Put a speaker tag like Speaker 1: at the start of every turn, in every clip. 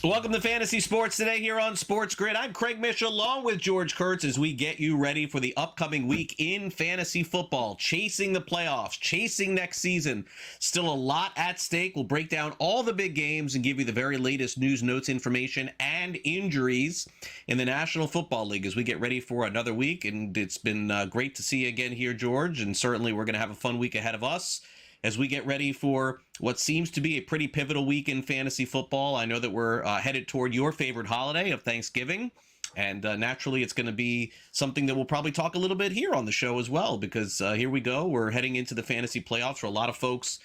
Speaker 1: Welcome to Fantasy Sports Today here on SportsGrid. I'm Craig Mish along with George Kurtz as we get you ready for the upcoming week in fantasy football, chasing the playoffs, chasing next season. Still a lot at stake. We'll break down all the big games and give you the very latest news, notes, information, and injuries in the National Football League as we get ready for another week. And it's been great to see you again here, George. And certainly we're going to have a fun week ahead of us as we get ready for what seems to be a pretty pivotal week in fantasy football. I know that we're headed toward your favorite holiday of Thanksgiving, and naturally it's going to be something that we'll probably talk a little bit here on the show as well, because here we go. We're heading into the fantasy playoffs for a lot of folks.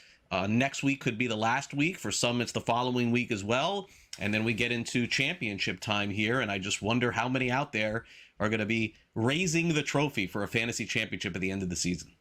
Speaker 1: Next week could be the last week. For some, it's the following week as well. And then we get into championship time here, and I just wonder how many out there are going to be raising the trophy for a fantasy championship at the end of the season.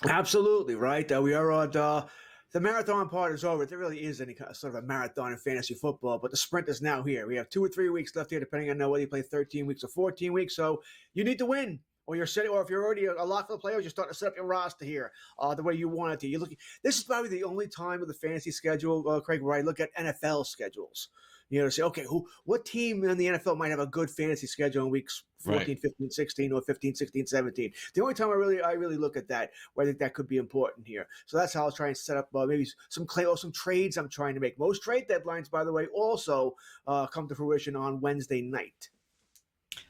Speaker 2: Absolutely, right? We are on the marathon part is over. There really is any kind of sort of a marathon in fantasy football, but the sprint is now here. We have 2 or 3 weeks left here, depending on whether you play 13 weeks or 14 weeks. So you need to win, or you're sitting, or if you're already a lock for the playoffs, you're starting to set up your roster here the way you want it to. You're looking. This is probably the only time with the fantasy schedule, Craig, where I look at NFL schedules. You know, to say, okay, what team in the NFL might have a good fantasy schedule in weeks 14, right, 15, 16, or 15, 16, 17. The only time I really look at that, where I think that could be important here. So that's how I'll try and set up maybe some trades I'm trying to make. Most trade deadlines, by the way, also come to fruition on Wednesday night.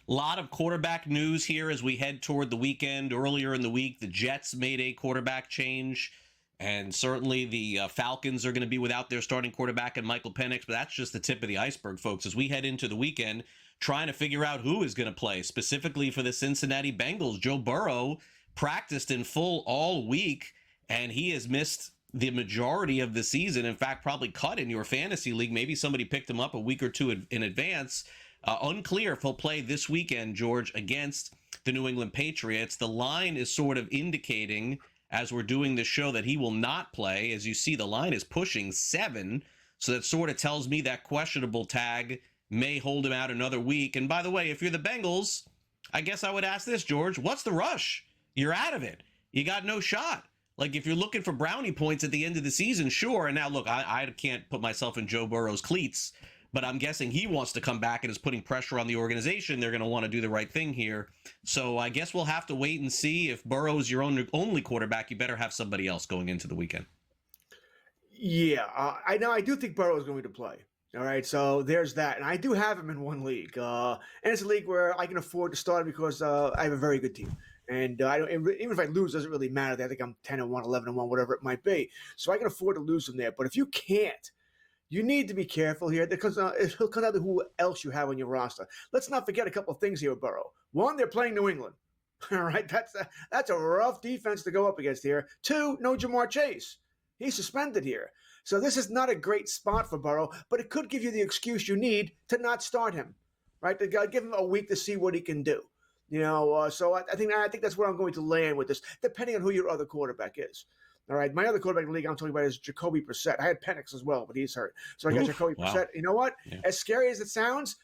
Speaker 1: A lot of quarterback news here as we head toward the weekend. Earlier in the week, the Jets made a quarterback change. And certainly the Falcons are going to be without their starting quarterback and Michael Penix, but that's just the tip of the iceberg, folks, as we head into the weekend trying to figure out who is going to play. Specifically for the Cincinnati Bengals, Joe Burrow practiced in full all week, and he has missed the majority of the season. In fact, probably cut in your fantasy league. Maybe somebody picked him up a week or two in advance. Unclear if he'll play this weekend, George, against the New England Patriots. The line is sort of indicating, as we're doing this show, that he will not play. As you see, the line is pushing 7. So that sort of tells me that questionable tag may hold him out another week. And by the way, if you're the Bengals, I guess I would ask this, George, what's the rush? You're out of it. You got no shot. Like, if you're looking for brownie points at the end of the season, sure. And now, look, I can't put myself in Joe Burrow's cleats, but I'm guessing he wants to come back and is putting pressure on the organization. They're going to want to do the right thing here. So I guess we'll have to wait and see. If Burrow's your only quarterback, you better have somebody else going into the weekend.
Speaker 2: Yeah, I do think Burrow is going to play. All right, so there's that. And I do have him in one league. And it's a league where I can afford to start him because I have a very good team. And I don't, even if I lose, it doesn't really matter. I think I'm 10-1, 11-1, whatever it might be. So I can afford to lose him there. But if you can't, you need to be careful here because it'll come down to who else you have on your roster. Let's not forget a couple of things here with Burrow. One, they're playing New England. All right, that's a rough defense to go up against here. 2, no Jamar Chase. He's suspended here. So this is not a great spot for Burrow, but it could give you the excuse you need to not start him, right? To give him a week to see what he can do. You know, so I think that's where I'm going to land with this, depending on who your other quarterback is. All right, my other quarterback in the league I'm talking about is Jacoby Brissett. I had Penix as well, but he's hurt. So I got Jacoby Brissett. You know what? Yeah. As scary as it sounds,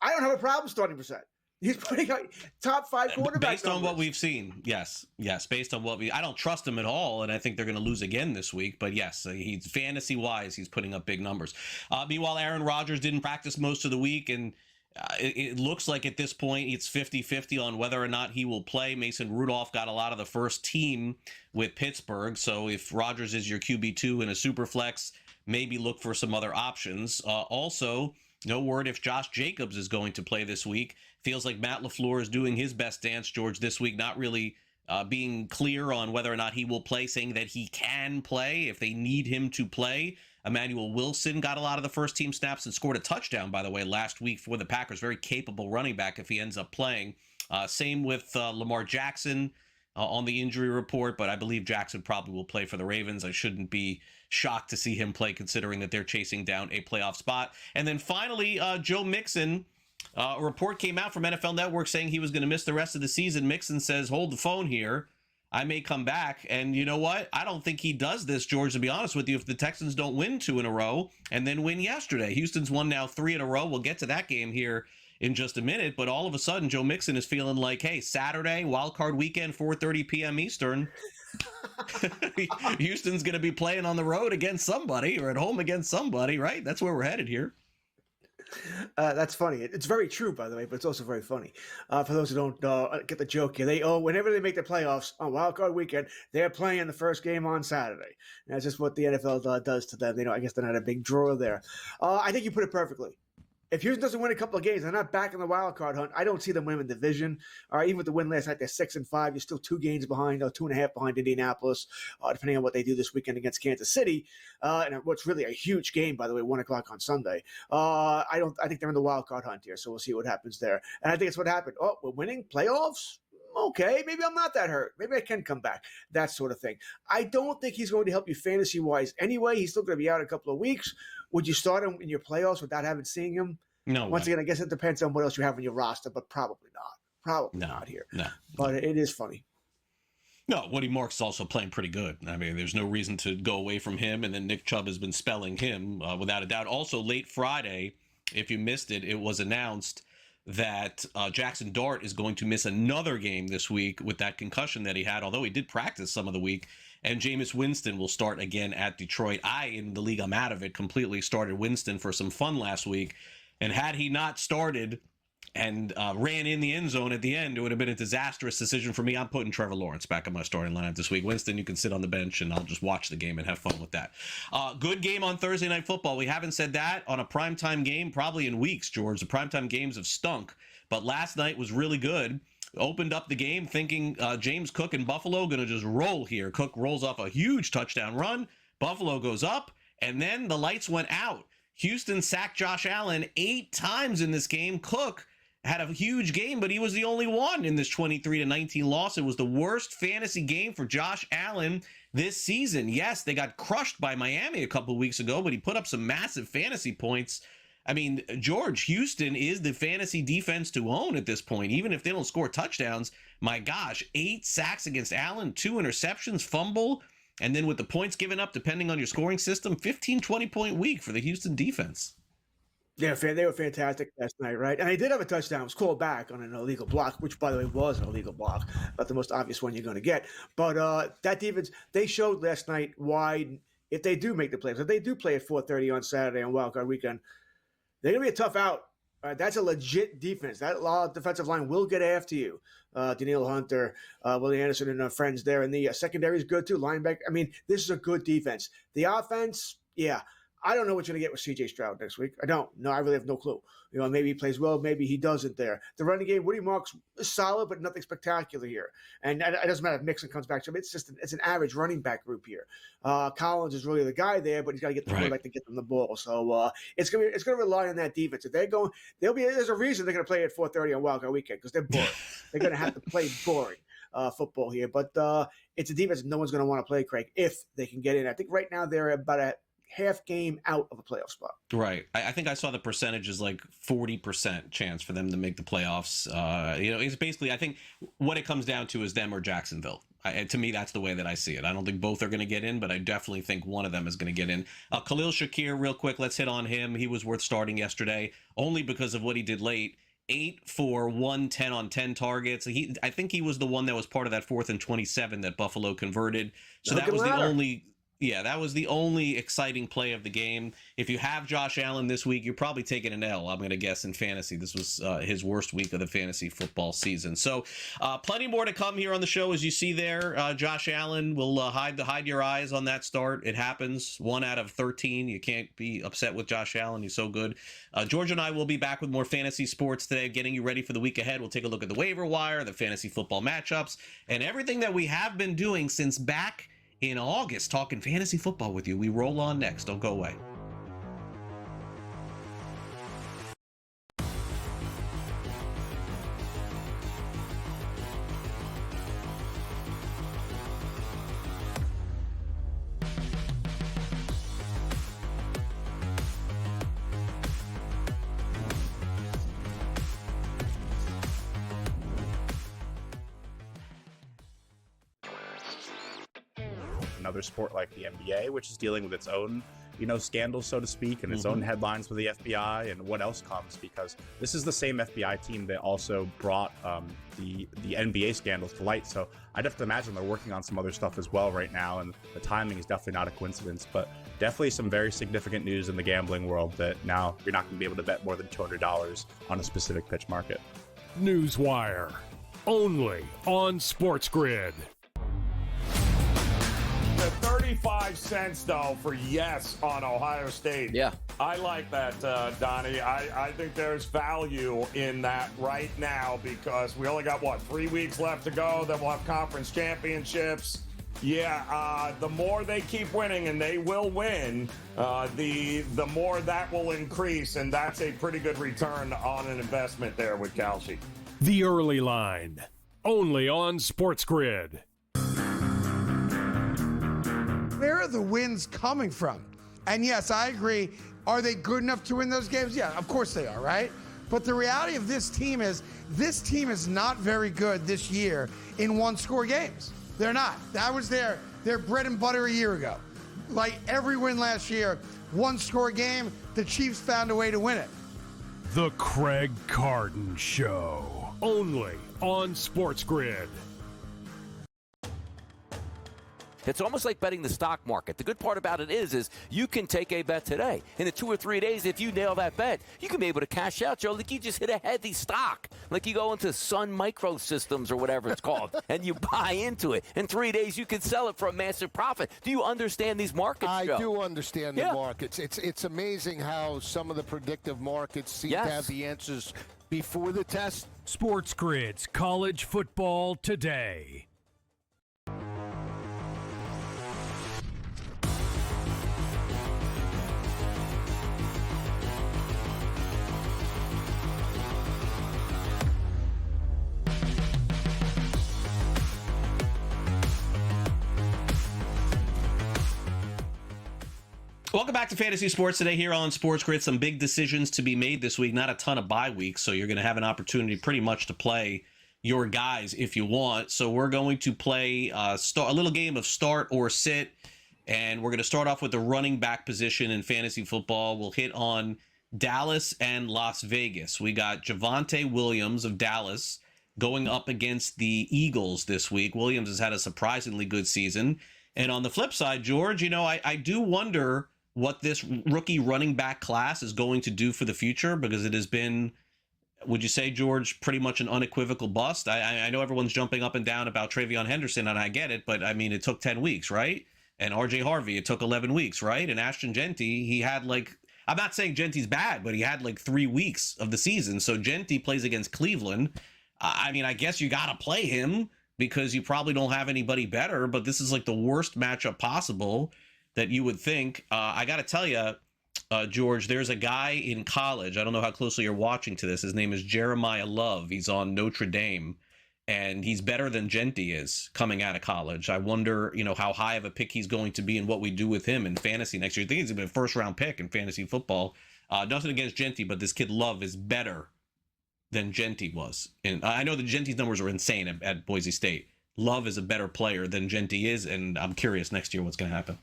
Speaker 2: I don't have a problem starting Brissett. He's putting out top 5 quarterbacks.
Speaker 1: Based on what we've seen, yes. Based on what I don't trust him at all, and I think they're going to lose again this week. But yes, he's fantasy-wise, he's putting up big numbers. Meanwhile, Aaron Rodgers didn't practice most of the week, and it looks like at this point it's 50-50 on whether or not he will play. Mason Rudolph got a lot of the first team with Pittsburgh, so if Rodgers is your QB2 in a super flex, maybe look for some other options. Also, no word if Josh Jacobs is going to play this week. Feels like Matt LaFleur is doing his best dance, George, this week, not really being clear on whether or not he will play, saying that he can play if they need him to play. Emmanuel Wilson got a lot of the first team snaps and scored a touchdown, by the way, last week for the Packers. Very capable running back if he ends up playing. Same with Lamar Jackson on the injury report, but I believe Jackson probably will play for the Ravens. I shouldn't be shocked to see him play considering that they're chasing down a playoff spot. And then finally, Joe Mixon. A report came out from NFL Network saying he was going to miss the rest of the season. Mixon says, hold the phone here. I may come back. And you know what? I don't think he does this, George, to be honest with you, if the Texans don't win 2 in a row and then win yesterday. Houston's won now 3 in a row. We'll get to that game here in just a minute. But all of a sudden, Joe Mixon is feeling like, hey, Saturday, wildcard weekend, 4:30 p.m. Eastern. Houston's going to be playing on the road against somebody or at home against somebody, right? That's where we're headed here.
Speaker 2: That's funny. It's very true, by the way, but it's also very funny. For those who don't get the joke here, whenever they make the playoffs on Wild Card Weekend, they're playing the first game on Saturday. And that's just what the NFL does to them. I guess they're not a big drawer there. I think you put it perfectly. If Houston doesn't win a couple of games, they're not back in the wild card hunt. I don't see them winning the division. Even with the win last night, they're 6-5. You're still 2 games behind, 2.5 behind Indianapolis, depending on what they do this weekend against Kansas City. And what's really a huge game, by the way, 1:00 on Sunday. I think they're in the wild card hunt here, so we'll see what happens there. And I think it's what happened. Oh, we're winning playoffs. Okay, maybe I'm not that hurt. Maybe I can come back. That sort of thing. I don't think he's going to help you fantasy-wise anyway. He's still going to be out a couple of weeks. Would you start him in your playoffs without seeing him?
Speaker 1: No.
Speaker 2: Once again, I guess it depends on what else you have on your roster, but probably not. Probably not here.
Speaker 1: No.
Speaker 2: But it is funny.
Speaker 1: No, Woody Marks is also playing pretty good. I mean, there's no reason to go away from him, and then Nick Chubb has been spelling him without a doubt. Also, late Friday, if you missed it, it was announced that Jackson Dart is going to miss another game this week with that concussion that he had, although he did practice some of the week. And Jameis Winston will start again at Detroit. In the league, I'm out of it completely, started Winston for some fun last week. And had he not started and ran in the end zone at the end, it would have been a disastrous decision for me. I'm putting Trevor Lawrence back in my starting lineup this week. Winston, you can sit on the bench, and I'll just watch the game and have fun with that. Good game on Thursday Night Football. We haven't said that on a primetime game probably in weeks, George. The primetime games have stunk, but last night was really good. Opened up the game thinking James Cook and Buffalo going to just roll here. Cook rolls off a huge touchdown run. Buffalo goes up, and then the lights went out. Houston sacked Josh Allen 8 times in this game. Cook had a huge game, but he was the only one in this 23-19 loss. It was the worst fantasy game for Josh Allen this season. Yes, they got crushed by Miami a couple of weeks ago, but he put up some massive fantasy points. I mean, George, Houston is the fantasy defense to own at this point, even if they don't score touchdowns. My gosh, 8 sacks against Allen, 2 interceptions, fumble, and then with the points given up, depending on your scoring system, 15, 20-point week for the Houston defense.
Speaker 2: Yeah, they were fantastic last night, right? And they did have a touchdown. It was called back on an illegal block, which, by the way, was an illegal block. Not the most obvious one you're going to get. But that defense, they showed last night why, if they do make the playoffs, if they do play at 4:30 on Saturday on Wild Card Weekend, they're going to be a tough out. That's a legit defense. That defensive line will get after you. Daniil Hunter, Willie Anderson, and friends there. And the secondary is good, too. Linebacker. I mean, this is a good defense. The offense, yeah. I don't know what you're going to get with C.J. Stroud next week. I don't. No, I really have no clue. Maybe he plays well. Maybe he doesn't there. The running game, Woody Marks is solid, but nothing spectacular here. And it doesn't matter if Mixon comes back to him. It's an average running back group here. Collins is really the guy there, but he's got to get the quarterback to get them the ball. So it's going to rely on that defense. If they're going, there's a reason they're going to play at 4:30 on Wild Card Weekend because they're boring. They're going to have to play boring football here. But it's a defense no one's going to want to play, Craig, if they can get in. I think right now they're about a half game out of a playoff spot.
Speaker 1: Right. I think I saw the percentage is like 40% chance for them to make the playoffs. It's basically, I think what it comes down to is them or Jacksonville. To me, that's the way that I see it. I don't think both are going to get in, but I definitely think one of them is going to get in. Khalil Shakir, real quick, let's hit on him. He was worth starting yesterday only because of what he did late. 8 for 110 on 10 targets. I think he was the one that was part of that 4th and 27 that Buffalo converted. So that was the only... Yeah, that was the only exciting play of the game. If you have Josh Allen this week, you're probably taking an L, I'm going to guess, in fantasy. This was his worst week of the fantasy football season. So plenty more to come here on the show. As you see there, Josh Allen will hide your eyes on that start. It happens. 1 out of 13. You can't be upset with Josh Allen. He's so good. George and I will be back with more fantasy sports today, getting you ready for the week ahead. We'll take a look at the waiver wire, the fantasy football matchups, and everything that we have been doing since back in August, talking fantasy football with you. We roll on next. Don't go away.
Speaker 3: Another sport like the NBA, which is dealing with its own scandals, so to speak, and its own headlines with the FBI and what else comes, because this is the same FBI team that also brought the NBA scandals to light. So I'd have to imagine they're working on some other stuff as well right now, and the timing is definitely not a coincidence, but definitely some very significant news in the gambling world that now you're not going to be able to bet more than $200 on a specific pitch market.
Speaker 4: Newswire, only on SportsGrid.
Speaker 5: The 35 cents, though, for yes on Ohio State.
Speaker 6: Yeah.
Speaker 5: I like that, Donnie. I think there's value in that right now because we only got, 3 weeks left to go. Then we'll have conference championships. Yeah, the more they keep winning, and they will win, the more that will increase, and that's a pretty good return on an investment there with Kalshi.
Speaker 4: The Early Line, only on SportsGrid.
Speaker 7: Where are the wins coming from? And yes, I agree. Are they good enough to win those games? Yeah, of course they are, right? But the reality of this team is not very good this year in one-score games. They're not. That was their bread and butter a year ago. Like every win last year, one-score game, the Chiefs found a way to win it.
Speaker 4: The Craig Carton Show, only on SportsGrid.
Speaker 6: It's almost like betting the stock market. The good part about it is you can take a bet today. In 2 or 3 days, if you nail that bet, you can be able to cash out, Joe. Like you just hit a heavy stock. Like you go into Sun Microsystems or whatever it's called, and you buy into it. In 3 days, you can sell it for a massive profit. Do you understand these markets, Joe?
Speaker 8: I do understand the markets. It's amazing how some of the predictive markets seem to have the answers before the test.
Speaker 4: SportsGrid's College Football Today.
Speaker 1: Welcome back to Fantasy Sports Today here on SportsGrid. Some big decisions to be made this week. Not a ton of bye weeks, so you're going to have an opportunity pretty much to play your guys if you want. So we're going to play a little game of start or sit, and we're going to start off with the running back position in fantasy football. We'll hit on Dallas and Las Vegas. We got Javonte Williams of Dallas going up against the Eagles this week. Williams has had a surprisingly good season. And on the flip side, George, I do wonder what this rookie running back class is going to do for the future, because it has been, would you say, George, pretty much an unequivocal bust? I know everyone's jumping up and down about Travion Henderson, and I get it, but I mean, it took 10 weeks, right? And RJ Harvey, it took 11 weeks, right? And Ashton Genty, he had I'm not saying Genty's bad, but he had 3 weeks of the season. So Genty plays against Cleveland. I mean, I guess you got to play him because you probably don't have anybody better, but this is the worst matchup possible that you would think. I got to tell you, George, there's a guy in college. I don't know how closely you're watching to this. His name is Jeremiah Love. He's on Notre Dame, and he's better than Genty is coming out of college. I wonder, how high of a pick he's going to be and what we do with him in fantasy next year. I think he's going to be a first-round pick in fantasy football. Nothing against Genty, but this kid Love is better than Genty was. And I know that Genty's numbers are insane at Boise State. Love is a better player than Genty is, and I'm curious next year what's going to happen.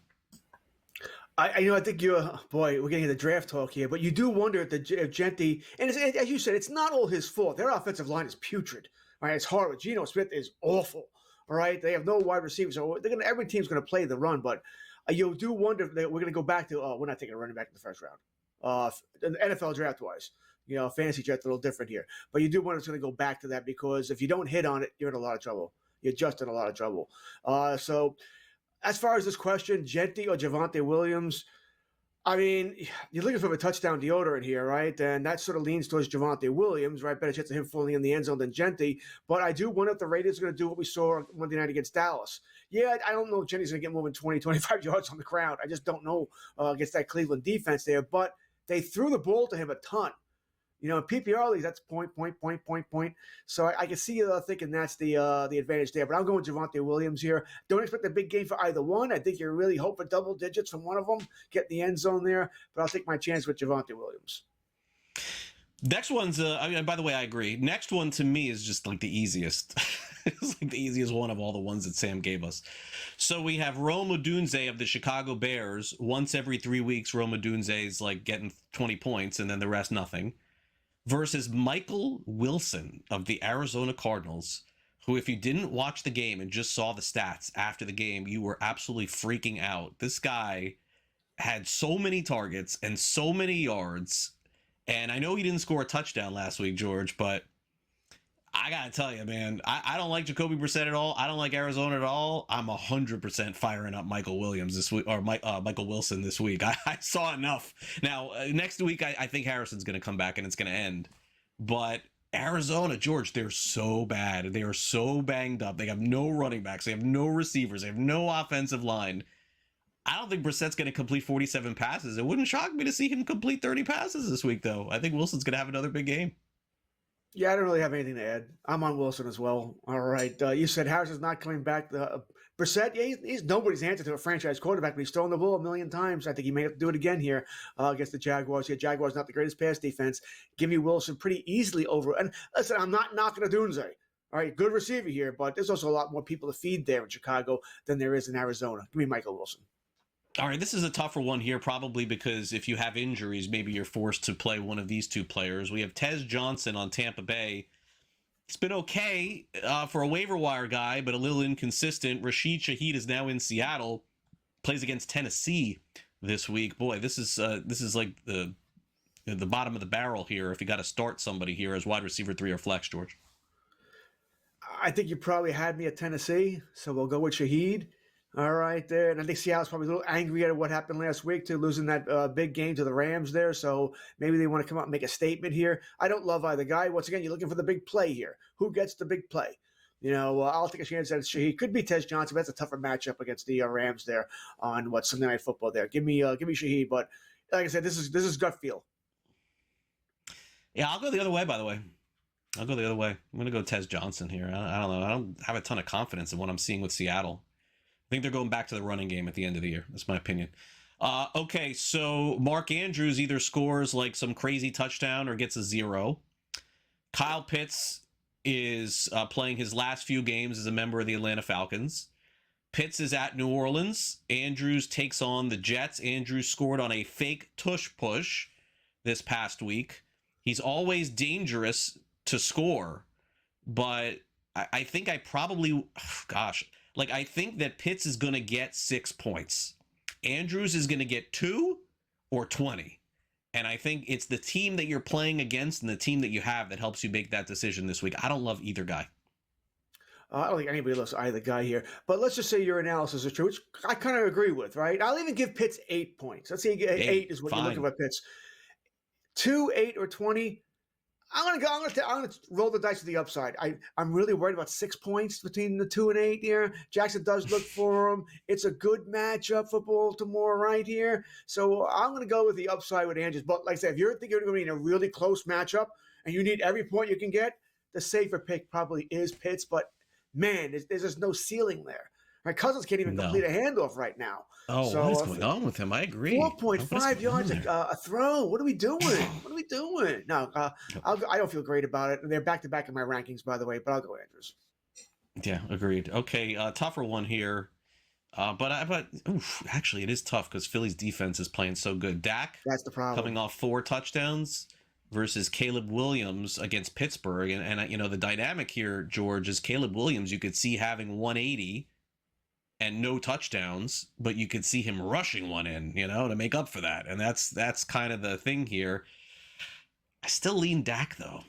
Speaker 2: I think we're getting into draft talk here, but you do wonder if Genty, and as you said, it's not all his fault. Their offensive line is putrid. Right? It's horrible. Geno Smith is awful. All right, they have no wide receivers. So every team's going to play the run, but you do wonder if we're going to go back to we're not taking a running back in the first round. NFL draft wise, fantasy draft a little different here, but you do wonder if it's going to go back to that, because if you don't hit on it, you're in a lot of trouble. You're just in a lot of trouble. So. As far as this question, Genty or Javonte Williams, I mean, you're looking for a touchdown deodorant here, right? And that sort of leans towards Javonte Williams, right? Better chance of him falling in the end zone than Genty. But I do wonder if the Raiders are going to do what we saw Monday night against Dallas. Yeah, I don't know if Genty's going to get more than 20, 25 yards on the ground. I just don't know against that Cleveland defense there. But they threw the ball to him a ton. In PPR leagues, that's point. So I can see you thinking that's the advantage there. But I'm going Javonte Williams here. Don't expect a big game for either one. I think you're really hoping double digits from one of them, get in the end zone there. But I'll take my chance with Javonte Williams.
Speaker 1: Next one's, by the way, I agree. Next one to me is just like the easiest. It's like the easiest one of all the ones that Sam gave us. So we have Rome Odunze of the Chicago Bears. Once every 3 weeks, Rome Odunze is like getting 20 points and then the rest nothing. Versus Michael Wilson of the Arizona Cardinals, who, if you didn't watch the game and just saw the stats after the game, you were absolutely freaking out. This guy had so many targets and so many yards. And I know he didn't score a touchdown last week, George, but I got to tell you, man, I don't like Jacoby Brissett at all. I don't like Arizona at all. I'm 100% firing up Michael Williams this week, or Michael Wilson this week. I saw enough. Now, next week, I think Harrison's going to come back and it's going to end. But Arizona, George, they're so bad. They are so banged up. They have no running backs. They have no receivers. They have no offensive line. I don't think Brissett's going to complete 47 passes. It wouldn't shock me to see him complete 30 passes this week, though. I think Wilson's going to have another big game.
Speaker 2: Yeah, I don't really have anything to add. I'm on Wilson as well. All right. You said Harrison's not coming back. Brissett, yeah, he's nobody's answer to a franchise quarterback, but he's thrown the ball a million times. I think he may have to do it again here against the Jaguars. Yeah, Jaguars not the greatest pass defense. Give me Wilson pretty easily over. And listen, I'm not knocking Odunze. All right, good receiver here, but there's also a lot more people to feed there in Chicago than there is in Arizona. Give me Michael Wilson.
Speaker 1: All right, this is a tougher one here, probably because if you have injuries, maybe you're forced to play one of these two players. We have Tez Johnson on Tampa Bay. It's been okay for a waiver wire guy, but a little inconsistent. Rashid Shaheed is now in Seattle, plays against Tennessee this week. Boy, this is like the bottom of the barrel here if you got to start somebody here as wide receiver 3 or flex, George.
Speaker 2: I think you probably had me at Tennessee, so we'll go with Shaheed. All right, there. And I think Seattle's probably a little angry at what happened last week to losing that big game to the Rams there. So maybe they want to come out and make a statement here. I don't love either guy. Once again, you're looking for the big play here. Who gets the big play? You know, I'll take a chance at Shaheed. Could be Tez Johnson, but that's a tougher matchup against the Rams there on Sunday Night Football there. Give me Shaheed. But like I said, this is gut feel.
Speaker 1: Yeah, I'll go the other way, by the way. I'll go the other way. I'm going to go Tez Johnson here. I don't know. I don't have a ton of confidence in what I'm seeing with Seattle. I think they're going back to the running game at the end of the year. That's my opinion. Okay, so Mark Andrews either scores like some crazy touchdown or gets a 0. Kyle Pitts is playing his last few games as a member of the Atlanta Falcons. Pitts is at New Orleans. Andrews takes on the Jets. Andrews scored on a fake tush push this past week. He's always dangerous to score, but I think I probably, I think that Pitts is going to get 6 points. Andrews is going to get 2 or 20. And I think it's the team that you're playing against and the team that you have that helps you make that decision this week. I don't love either guy.
Speaker 2: I don't think anybody loves either guy here. But let's just say your analysis is true, which I kind of agree with, right? I'll even give Pitts 8 points. Let's say 8 is what you're looking at Pitts. 2, 8, or 20. I'm gonna roll the dice to the upside. I'm really worried about 6 points between the 2 and 8 here. Jackson does look for him. It's a good matchup for Baltimore right here. So I'm gonna go with the upside with Andrews. But like I said, if you're thinking you're gonna be in a really close matchup and you need every point you can get, the safer pick probably is Pitts. But man, there's just no ceiling there. My Cousins can't even complete a handoff right now.
Speaker 1: Oh, so, what is going on with him? I agree.
Speaker 2: 4.5 yards a throw. What are we doing? No, I don't feel great about it. They're back-to-back in my rankings, by the way, but I'll go Andrews.
Speaker 1: Yeah, agreed. Okay, tougher one here. But actually, it is tough because Philly's defense is playing so good. Dak,
Speaker 2: that's the problem.
Speaker 1: Coming off 4 touchdowns versus Caleb Williams against Pittsburgh. And you know, the dynamic here, George, is Caleb Williams, you could see having 180 and no touchdowns, but you could see him rushing one in, you know, to make up for that. And that's kind of the thing here. I still lean Dak, though.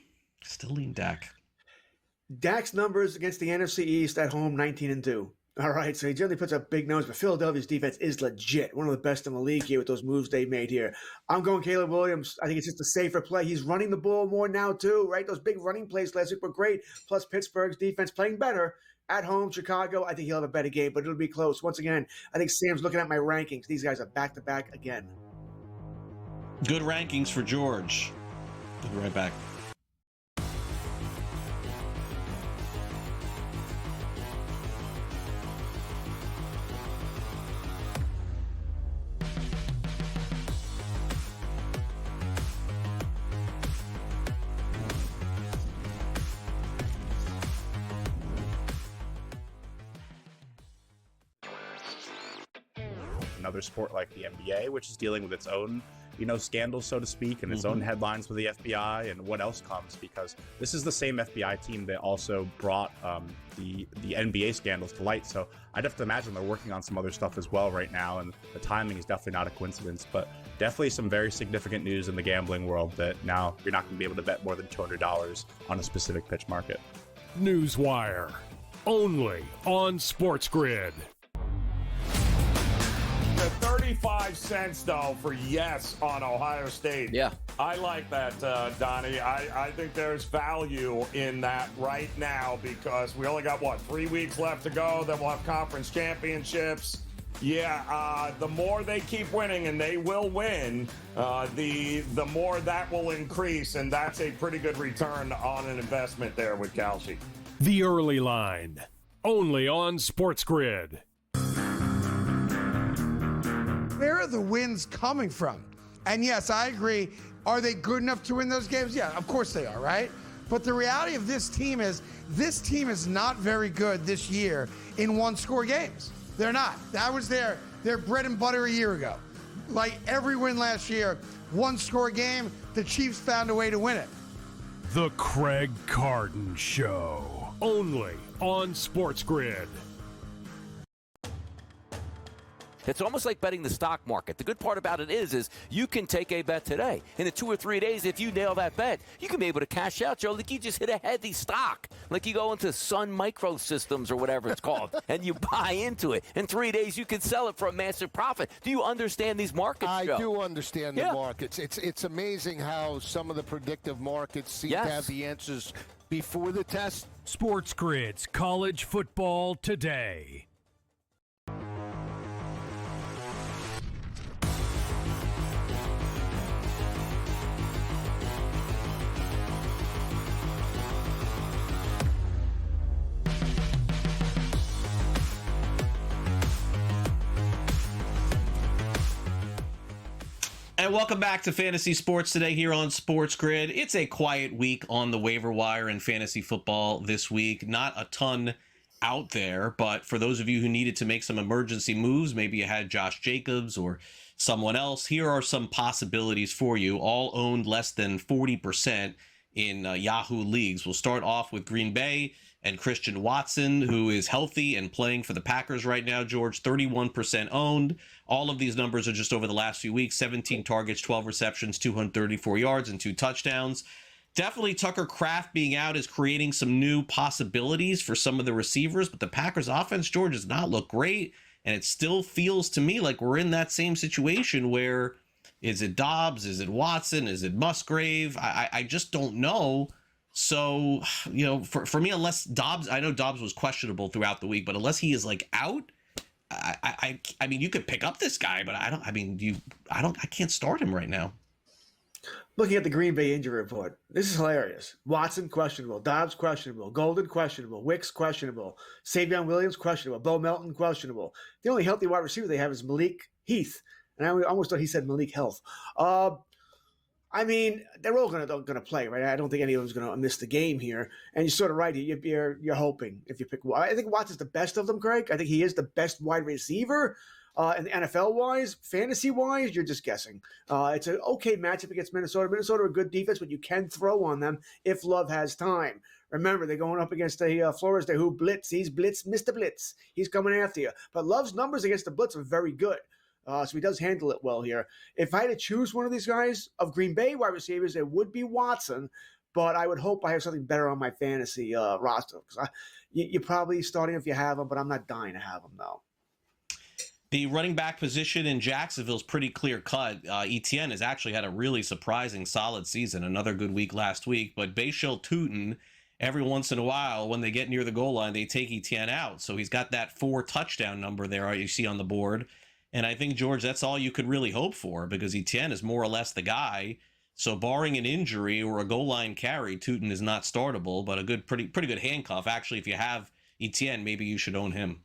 Speaker 2: Dak's numbers against the NFC East at home, 19-2. All right, so he generally puts up big numbers, but Philadelphia's defense is legit. One of the best in the league here with those moves they made here. I'm going Caleb Williams. I think it's just a safer play. He's running the ball more now, too, right? Those big running plays last week were great. Plus, Pittsburgh's defense playing better. At home, Chicago, I think he'll have a better game, but it'll be close. Once again, I think Sam's looking at my rankings. These guys are back-to-back again.
Speaker 1: Good rankings for George. We'll be right back.
Speaker 3: another sport like the NBA, which is dealing with its own, scandals, so to speak, and its own headlines with the FBI and what else comes, because this is the same FBI team that also brought the NBA scandals to light. So I'd have to imagine they're working on some other stuff as well right now, and the timing is definitely not a coincidence, but definitely some very significant news in the gambling world that now you're not going to be able to bet more than $200 on a specific pitch market.
Speaker 4: Newswire, only on SportsGrid.
Speaker 5: The 35 cents, though, for yes on Ohio State.
Speaker 6: Yeah.
Speaker 5: I like that, Donnie. I think there's value in that right now because we only got, 3 weeks left to go. Then we'll have conference championships. Yeah, the more they keep winning, and they will win, the more that will increase, and that's a pretty good return on an investment there with Kalshi.
Speaker 4: The Early Line, only on SportsGrid.
Speaker 7: Where are the wins coming from? And yes, I agree. Are they good enough to win those games? Yeah, of course they are, right? But the reality of this team is not very good this year in one-score games. They're not. That was their bread and butter a year ago. Like every win last year, one-score game, the Chiefs found a way to win it.
Speaker 4: The Craig Carton Show, only on SportsGrid.
Speaker 6: It's almost like betting the stock market. The good part about it is you can take a bet today. In 2 or 3 days, if you nail that bet, you can be able to cash out, Joe. Like you just hit a heavy stock. Like you go into Sun Microsystems or whatever it's called, and you buy into it. In 3 days, you can sell it for a massive profit. Do you understand these markets, Joe?
Speaker 8: I do understand the markets. It's amazing how some of the predictive markets seem to have the answers before the test.
Speaker 4: SportsGrid's College Football Today.
Speaker 1: And welcome back to Fantasy Sports Today here on Sports Grid. It's a quiet week on the waiver wire in fantasy football this week. Not a ton out there, but for those of you who needed to make some emergency moves, maybe you had Josh Jacobs or someone else, here are some possibilities for you, all owned less than 40% in Yahoo leagues. We'll start off with Green Bay and Christian Watson, who is healthy and playing for the Packers right now, George, 31% owned. All of these numbers are just over the last few weeks, 17 targets, 12 receptions, 234 yards, and 2 touchdowns. Definitely Tucker Kraft being out is creating some new possibilities for some of the receivers, but the Packers offense, George, does not look great, and it still feels to me like we're in that same situation where is it Dobbs, is it Watson, is it Musgrave? I just don't know. So, for me, unless Dobbs, I know Dobbs was questionable throughout the week, but unless he is like out, I mean, you could pick up this guy, but I can't start him right now.
Speaker 2: Looking at the Green Bay injury report, this is hilarious. Watson, questionable. Dobbs, questionable. Golden, questionable. Wicks, questionable. Savion Williams, questionable. Bo Melton, questionable. The only healthy wide receiver they have is Malik Heath. And I almost thought he said Malik Health. I mean, they're all going to play, right? I don't think any of them's going to miss the game here. And you're sort of right. You're hoping if you pick. I think Watson's the best of them, Craig. I think he is the best wide receiver. And NFL-wise, fantasy-wise, you're just guessing. It's an okay matchup against Minnesota. Minnesota are a good defense, but you can throw on them if Love has time. Remember, they're going up against the Flores there who blitz. He's blitz, Mr. Blitz. He's coming after you. But Love's numbers against the blitz are very good. So he does handle it well here. If I had to choose one of these guys of Green Bay wide receivers, it would be Watson. But I would hope I have something better on my fantasy roster. Because you're probably starting if you have him, but I'm not dying to have him, though.
Speaker 1: The running back position in Jacksonville is pretty clear cut. Etienne has actually had a really surprising, solid season. Another good week last week. But Bashal Tutin, every once in a while, when they get near the goal line, they take Etienne out. So he's got that 4 touchdown number there you see on the board. And I think, George, that's all you could really hope for because Etienne is more or less the guy. So barring an injury or a goal line carry, Tutin is not startable, but a good, pretty good handcuff. Actually, if you have Etienne, maybe you should own him.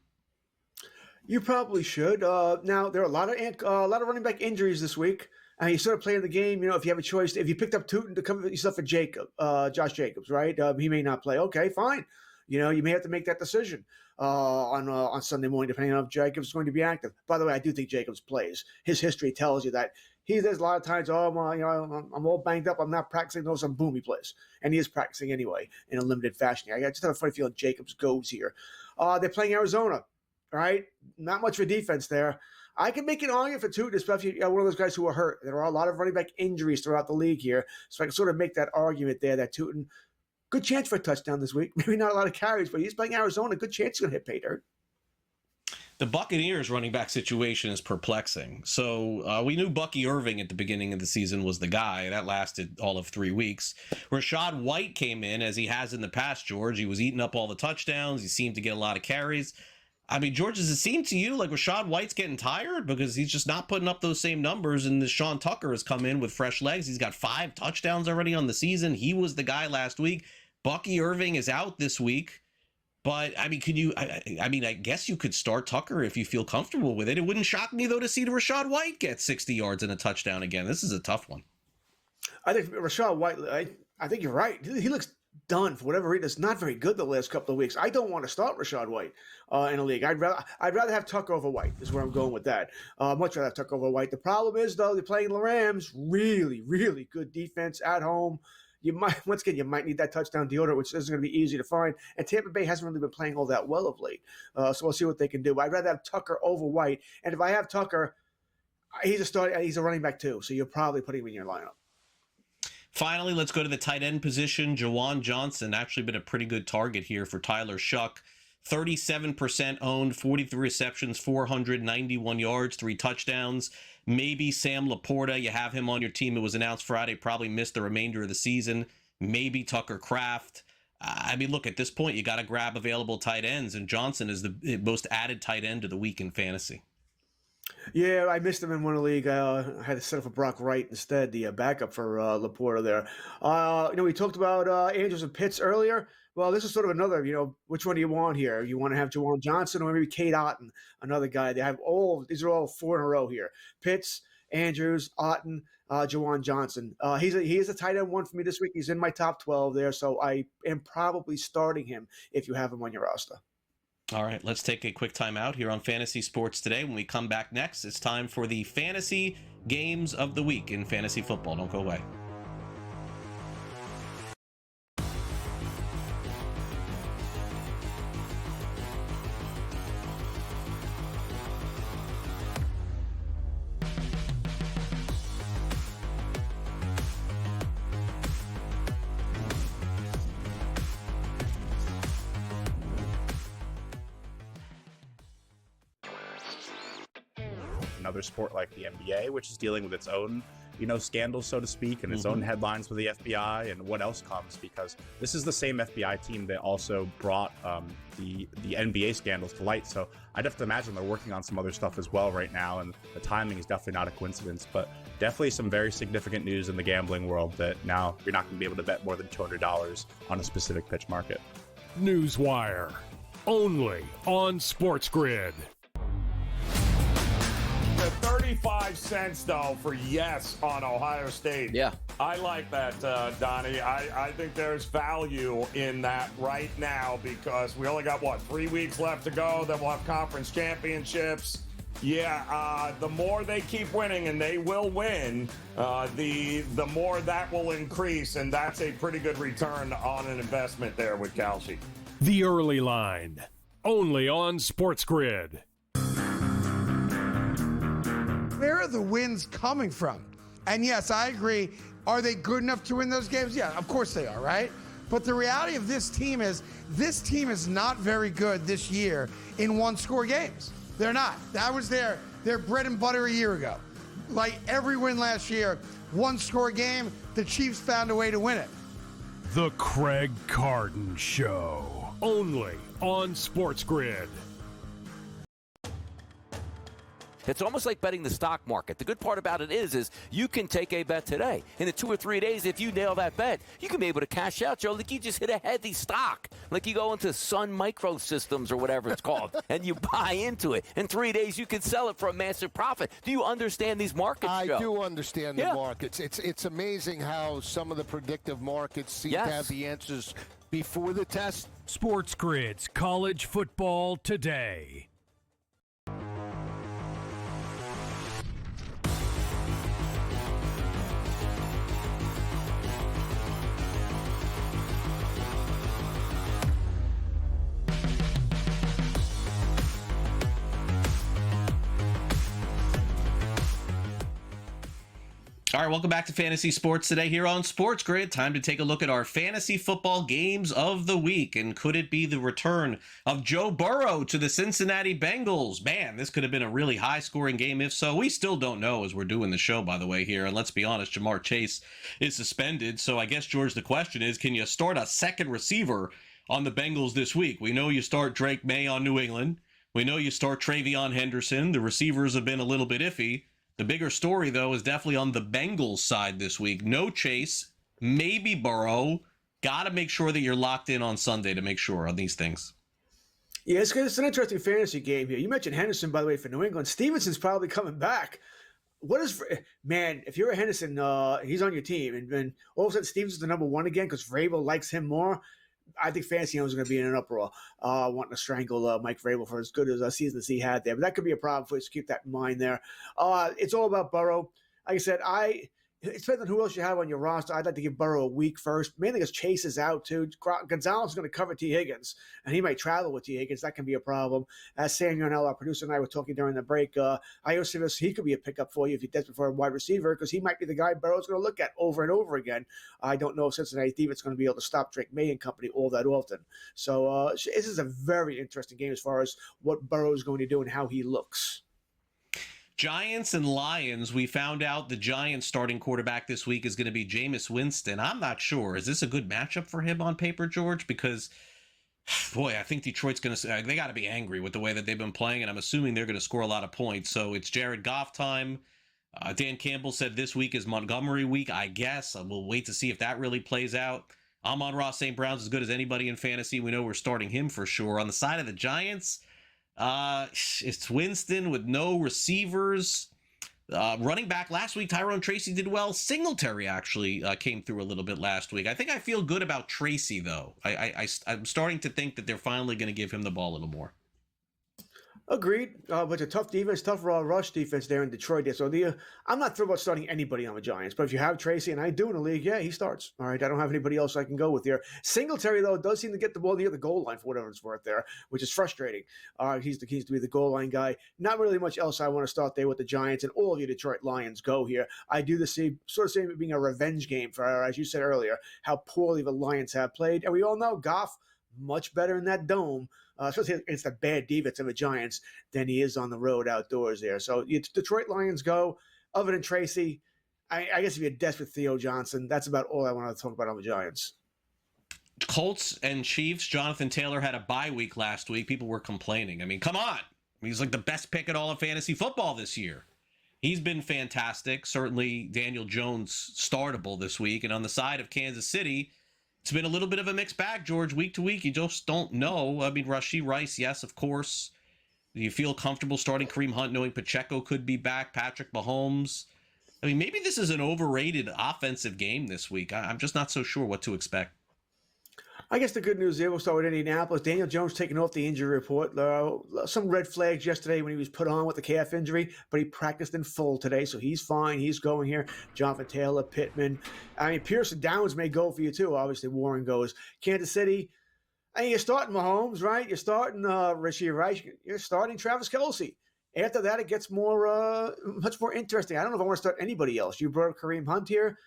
Speaker 2: You probably should. Now, there are a lot of running back injuries this week. And you sort of play in the game, if you have a choice. If you picked up Tutin to come yourself for Josh Jacobs, right? He may not play. Okay, fine. You may have to make that decision. on Sunday morning, depending on if Jacobs is going to be active. By the way, I do think Jacobs plays. His history tells you that there's a lot of times, I'm all banged up, I'm not practicing. Those are boom, he plays, and he is practicing anyway in a limited fashion. I just have a funny feeling Jacobs goes here. They're playing Arizona, all right? Not much for defense there. I can make an argument for Tootin, especially if you're one of those guys who are hurt. There are a lot of running back injuries throughout the league here, so I can sort of make that argument there that Tootin, good chance for a touchdown this week. Maybe not a lot of carries, but he's playing Arizona. Good chance he's going to hit pay dirt.
Speaker 1: The Buccaneers running back situation is perplexing. So we knew Bucky Irving at the beginning of the season was the guy. That lasted all of 3 weeks. Rashad White came in, as he has in the past, George. He was eating up all the touchdowns. He seemed to get a lot of carries. I mean, George, does it seem to you like Rashad White's getting tired because he's just not putting up those same numbers, and Sean Tucker has come in with fresh legs? He's got 5 touchdowns already on the season. He was the guy last week. Bucky Irving is out this week. But, I mean, I guess you could start Tucker if you feel comfortable with it. It wouldn't shock me, though, to see Rashad White get 60 yards and a touchdown again. This is a tough one.
Speaker 2: I think Rashad White, I think you're right. He looks done for whatever reason. It's not very good the last couple of weeks. I don't want to start Rashad White in a league. I'd rather have Tucker over White is where I'm going with that. Much rather have Tucker over White. The problem is, though, they're playing the Rams. Really, really good defense at home. You might need that touchdown deodorant, which isn't going to be easy to find. And Tampa Bay hasn't really been playing all that well of late. So we'll see what they can do. I'd rather have Tucker over White. And if I have Tucker, he's a running back too. So you're probably putting him in your lineup.
Speaker 1: Finally, let's go to the tight end position. Juwan Johnson actually been a pretty good target here for Tyler Shuck. 37% owned, 43 receptions, 491 yards, 3 touchdowns. Maybe Sam Laporta, you have him on your team. It was announced Friday, probably missed the remainder of the season. Maybe Tucker Kraft. I mean, look, at this point, you got to grab available tight ends, and Johnson is the most added tight end of the week in fantasy.
Speaker 2: Yeah, I missed him in one league. I had to set up for Brock Wright instead, the backup for Laporta there. We talked about Andrews and Pitts earlier. Well, this is sort of another, which one do you want here? You want to have Juwan Johnson or maybe Cade Otton, another guy. These are all 4 in a row here. Pitts, Andrews, Otton, Juwan Johnson. He is a tight end 1 for me this week. He's in my top 12 there, so I am probably starting him if you have him on your roster.
Speaker 1: All right, let's take a quick time out here on Fantasy Sports Today. When we come back next, it's time for the fantasy games of the week in fantasy football. Don't go away.
Speaker 3: Another sport like the NBA, which is dealing with its own, scandals, so to speak, and its own headlines with the FBI and what else comes, because this is the same FBI team that also brought the NBA scandals to light. So I'd have to imagine they're working on some other stuff as well right now, and the timing is definitely not a coincidence, but definitely some very significant news in the gambling world that now you're not going to be able to bet more than $200 on a specific pitch market.
Speaker 4: Newswire, only on SportsGrid.
Speaker 5: The 35 cents, though, for yes on Ohio State.
Speaker 6: Yeah.
Speaker 5: I like that, Donnie. I think there's value in that right now because we only got, 3 weeks left to go. Then we'll have conference championships. Yeah, the more they keep winning, and they will win, the more that will increase, and that's a pretty good return on an investment there with Kalshi.
Speaker 4: The Early Line, only on SportsGrid.
Speaker 7: Where are the wins coming from? And yes, I agree. Are they good enough to win those games? Yeah, of course they are, right? But the reality of this team is not very good this year in 1-score games. They're not. That was their bread and butter a year ago. Like every win last year, 1-score game, the Chiefs found a way to win it.
Speaker 4: The Craig Carton Show, only on SportsGrid.
Speaker 6: It's almost like betting the stock market. The good part about it is you can take a bet today. In 2 or 3 days, if you nail that bet, you can be able to cash out, Joe. Like you just hit a heavy stock. Like you go into Sun Microsystems or whatever it's called, and you buy into it. In 3 days, you can sell it for a massive profit. Do you understand these markets, Joe?
Speaker 8: I do understand the markets. It's amazing how some of the predictive markets seem to have the answers before the test.
Speaker 4: SportsGrid's College Football Today.
Speaker 1: All right, welcome back to Fantasy Sports Today here on SportsGrid. Time to take a look at our fantasy football games of the week. And could it be the return of Joe Burrow to the Cincinnati Bengals? Man, this could have been a really high-scoring game. If so, we still don't know as we're doing the show, by the way, here. And let's be honest, Jamar Chase is suspended. So I guess, George, the question is, can you start a second receiver on the Bengals this week? We know you start Drake May on New England. We know you start Travion Henderson. The receivers have been a little bit iffy. The bigger story, though, is definitely on the Bengals side this week. No Chase, maybe Burrow. Got to make sure that you're locked in on Sunday to make sure on these things.
Speaker 2: Yeah, it's an interesting fantasy game here. You mentioned Henderson, by the way, for New England. Stevenson's probably coming back. Man, if you're a Henderson, he's on your team, and all of a sudden Stevenson's the number one again because Vrabel likes him more. I think fantasy owners are going to be in an uproar, wanting to strangle Mike Vrabel for as good as a season as he had there. But that could be a problem for us to keep that in mind there. It's all about Burrow. Like I said, it depends on who else you have on your roster. I'd like to give Burrow a week first, mainly because Chase is out too. Gonzalez is going to cover T. Higgins, and he might travel with T. Higgins. That can be a problem. As Sam Yarnell, our producer, and I were talking during the break, he could be a pickup for you if you're desperate for a wide receiver because he might be the guy Burrow's going to look at over and over again. I don't know if Cincinnati defense is going to be able to stop Drake May and company all that often. So this is a very interesting game as far as what Burrow is going to do and how he looks.
Speaker 1: Giants and Lions, we found out the Giants starting quarterback this week is going to be Jameis Winston. I'm not sure. Is this a good matchup for him on paper, George? Because, boy, I think Detroit's going to – they got to be angry with the way that they've been playing, and I'm assuming they're going to score a lot of points. So it's Jared Goff time. Dan Campbell said this week is Montgomery week, I guess. We'll wait to see if that really plays out. Amon-Ra St. Brown's as good as anybody in fantasy. We know we're starting him for sure. On the side of the Giants – it's Winston with no receivers. Running back last week, Tyrone Tracy did well. Singletary actually came through a little bit last week. I think I feel good about Tracy, though. I'm starting to think that they're finally going to give him the ball a little more.
Speaker 2: Agreed, but it's a tough defense, tough raw rush defense there in Detroit. There. So I'm not thrilled about starting anybody on the Giants, but if you have Tracy, and I do in the league, yeah, he starts. All right, I don't have anybody else I can go with here. Singletary, though, does seem to get the ball near the goal line for whatever it's worth there, which is frustrating. He's to be the goal line guy. Not really much else I want to start there with the Giants, and all of you Detroit Lions go here. I do see it being a revenge game for, as you said earlier, how poorly the Lions have played. And we all know Goff, much better in that dome, especially against the bad defense of the Giants, than he is on the road outdoors there. So it's Detroit Lions go. Other than Tracy, I guess if you're desperate Theo Johnson, that's about all I want to talk about on the Giants.
Speaker 1: Colts and Chiefs, Jonathan Taylor had a bye week last week. People were complaining. I mean, come on. He's like the best pick at all of fantasy football this year. He's been fantastic. Certainly Daniel Jones startable this week. And on the side of Kansas City, it's been a little bit of a mixed bag, George. Week to week, you just don't know. I mean, Rashee Rice, yes, of course. Do you feel comfortable starting Kareem Hunt knowing Pacheco could be back, Patrick Mahomes? I mean, maybe this is an overrated offensive game this week. I'm just not so sure what to expect.
Speaker 2: I guess the good news here, we'll start with Indianapolis. Daniel Jones taking off the injury report. Some red flags yesterday when he was put on with the calf injury, but he practiced in full today, so he's fine. He's going here. Jonathan Taylor, Pittman. I mean, Pearson Downs may go for you too. Obviously, Warren goes. Kansas City, I mean, you're starting Mahomes, right? You're starting Rashee Rice. You're starting Travis Kelce. After that, it gets much more interesting. I don't know if I want to start anybody else. You brought up Kareem Hunt here.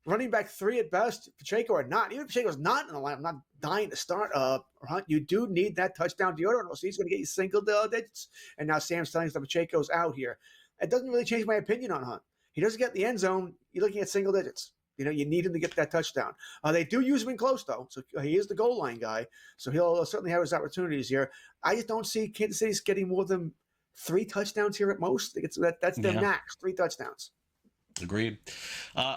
Speaker 2: Running back 3 at best, Pacheco or not. Even if Pacheco's not in the line, I'm not dying to start Hunt. You do need that touchdown deodorant. So he's going to get you single digits. And now Sam's telling us that Pacheco's out here. It doesn't really change my opinion on Hunt. He doesn't get the end zone. You're looking at single digits. You know, you need him to get that touchdown. They do use him in close, though. So he is the goal line guy. So he'll certainly have his opportunities here. I just don't see Kansas City's getting more than 3 touchdowns here at most. That's their max, 3 touchdowns.
Speaker 1: Agreed.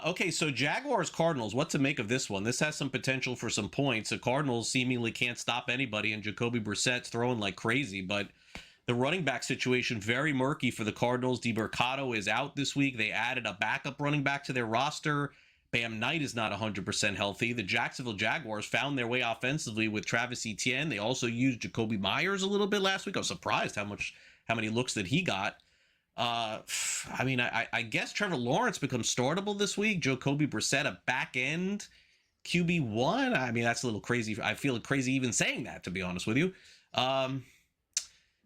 Speaker 1: Okay, so Jaguars-Cardinals, what to make of this one? This has some potential for some points. The Cardinals seemingly can't stop anybody, and Jacoby Brissett's throwing like crazy, but the running back situation, very murky for the Cardinals. DeMercado is out this week. They added a backup running back to their roster. Bam Knight is not 100% healthy. The Jacksonville Jaguars found their way offensively with Travis Etienne. They also used Jacoby Myers a little bit last week. I was surprised how many looks that he got. I guess Trevor Lawrence becomes startable this week. Jacoby Brissett, a back end QB1. I mean, that's a little crazy. I feel crazy even saying that, to be honest with you.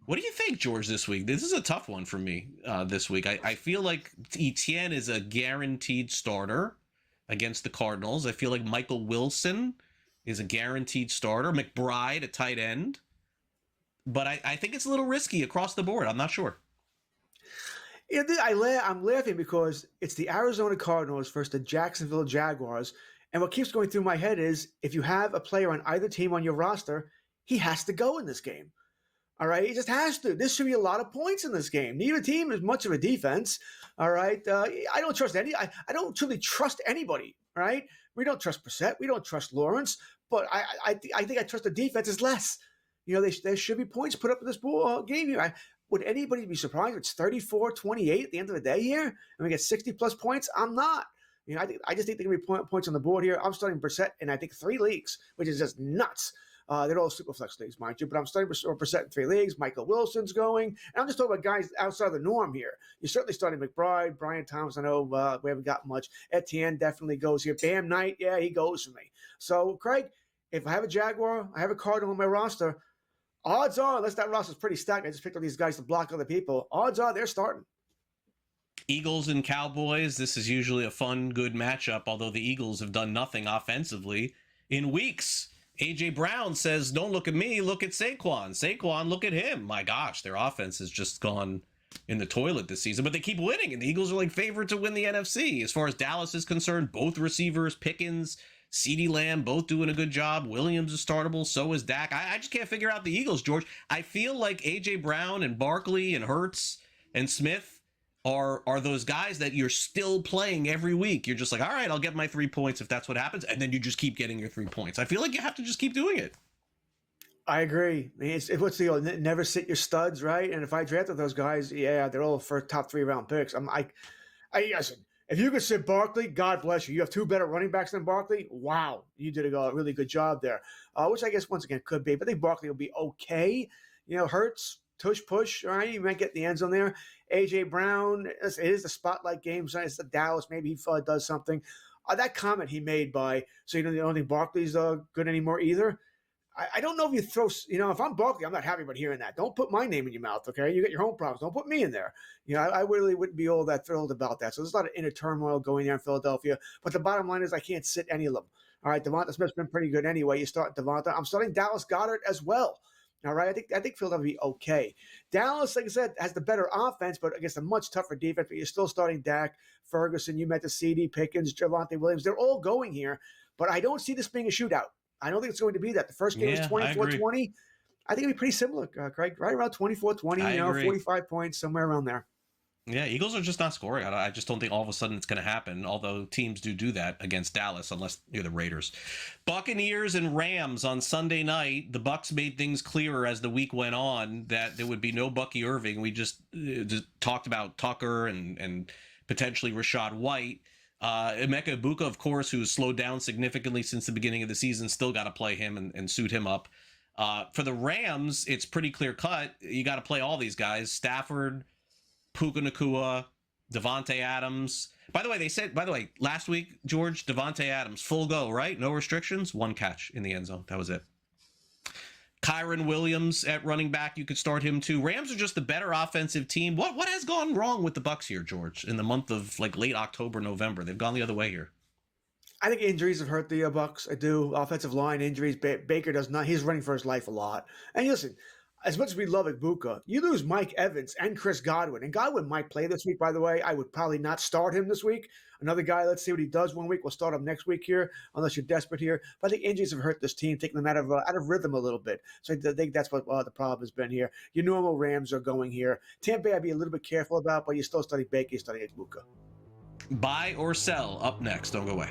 Speaker 1: What do you think, George, this week? This is a tough one for me this week. I feel like Etienne is a guaranteed starter against the Cardinals. I feel like Michael Wilson is a guaranteed starter. McBride, a tight end. But I think it's a little risky across the board. I'm not sure.
Speaker 2: Yeah, I'm laughing because it's the Arizona Cardinals versus the Jacksonville Jaguars. And what keeps going through my head is if you have a player on either team on your roster, he has to go in this game. All right, he just has to. This should be a lot of points in this game. Neither team is much of a defense. All right, I don't trust I don't truly trust anybody. Right? We don't trust Brissett. We don't trust Lawrence. But I think I trust the defense is less. You know, there should be points put up in this game here. Would anybody be surprised if it's 34-28 at the end of the day here and we get 60-plus points? I'm not. You know, I just think there are going to be points on the board here. I'm starting Brissett in, I think, 3 leagues, which is just nuts. They're all super flex leagues, mind you, but I'm starting Brissett in 3 leagues. Michael Wilson's going. And I'm just talking about guys outside of the norm here. You're certainly starting McBride, Brian Thomas. I know we haven't got much. Etienne definitely goes here. Bam Knight, yeah, he goes for me. So, Craig, if I have a Jaguar, I have a Cardinal on my roster, odds are, unless that roster's pretty stacked, I just picked up these guys to block other people, odds are they're starting.
Speaker 1: Eagles and Cowboys, this is usually a fun, good matchup, although the Eagles have done nothing offensively in weeks. A.J. Brown says, don't look at me, look at Saquon. Saquon, look at him. My gosh, their offense has just gone in the toilet this season, but they keep winning, and the Eagles are like favored to win the NFC. As far as Dallas is concerned, both receivers, Pickens, CeeDee Lamb, both doing a good job. Williams is startable, so is Dak. I just can't figure out the Eagles, George. I feel like A.J. Brown and Barkley and Hurts and Smith are those guys that you're still playing every week. You're just like, all right, I'll get my 3 points if that's what happens, and then you just keep getting your 3 points. I feel like you have to just keep doing it.
Speaker 2: I agree. I mean, what's the old, never sit your studs, right? And if I drafted those guys, yeah, they're all for top 3 round picks. Listen, if you could sit Barkley, God bless you. You have 2 better running backs than Barkley. Wow, you did a really good job there, which I guess once again could be. But I think Barkley will be okay. You know, Hurts, tush push, all right? You might get the end zone there. A.J. Brown, it is the spotlight game. So it's the Dallas. Maybe he does something. That comment he made so you don't think Barkley's good anymore either. I don't know if you throw, if I'm Barkley, I'm not happy about hearing that. Don't put my name in your mouth, okay? You got your own problems. Don't put me in there. I really wouldn't be all that thrilled about that. So there's a lot of inner turmoil going there in Philadelphia. But the bottom line is I can't sit any of them. All right, Devonta Smith's been pretty good anyway. You start Devonta. I'm starting Dallas Goedert as well. All right, I think Philadelphia will be okay. Dallas, like I said, has the better offense, but against a much tougher defense. But you're still starting Dak, Ferguson. You met the CD, Pickens, Javonte Williams. They're all going here, but I don't see this being a shootout. I don't think it's going to be that. The first game was 24-20. I think it'll be pretty similar, Craig. Right around 24-20. 45 points, somewhere around there.
Speaker 1: Yeah, Eagles are just not scoring. I just don't think all of a sudden it's going to happen, although teams do that against Dallas, unless you're the Raiders. Buccaneers and Rams on Sunday night. The Bucs made things clearer as the week went on that there would be no Bucky Irving. We just talked about Tucker and potentially Rashad White. Emeka Egbuka, of course, who's slowed down significantly since the beginning of the season, still got to play him and suit him up. For the Rams, it's pretty clear cut. You got to play all these guys. Stafford, Puka Nacua, Devontae Adams. By the way, last week, George, Devontae Adams, full go, right? No restrictions, 1 catch in the end zone. That was it. Kyron Williams at running back, you could start him too. Rams are just the better offensive team. What has gone wrong with the Bucs here, George, in the month of late October, November? They've gone the other way here.
Speaker 2: I think injuries have hurt the Bucs. I do. Offensive line injuries. Baker does not. He's running for his life a lot. And listen, as much as we love Egbuka, you lose Mike Evans and Chris Godwin. And Godwin might play this week, by the way. I would probably not start him this week. Another guy, let's see what he does one week. We'll start him next week here, unless you're desperate here. But I think injuries have hurt this team, taking them out of rhythm a little bit. So I think that's what the problem has been here. Your normal Rams are going here. Tampa Bay I'd be a little bit careful about, but you're still studying Baker, you're studying Egbuka.
Speaker 1: Buy or sell up next. Don't go away.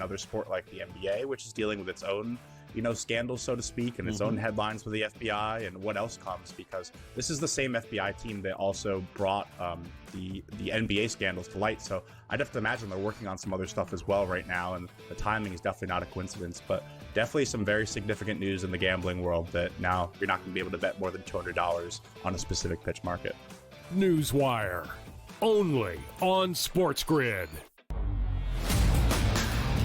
Speaker 3: another sport like the NBA, which is dealing with its own, scandals, so to speak, and its own headlines with the FBI and what else comes, because this is the same FBI team that also brought the NBA scandals to light. So I'd have to imagine they're working on some other stuff as well right now, and the timing is definitely not a coincidence, but definitely some very significant news in the gambling world that now you're not going to be able to bet more than $200 on a specific pitch market.
Speaker 4: Newswire, only on SportsGrid.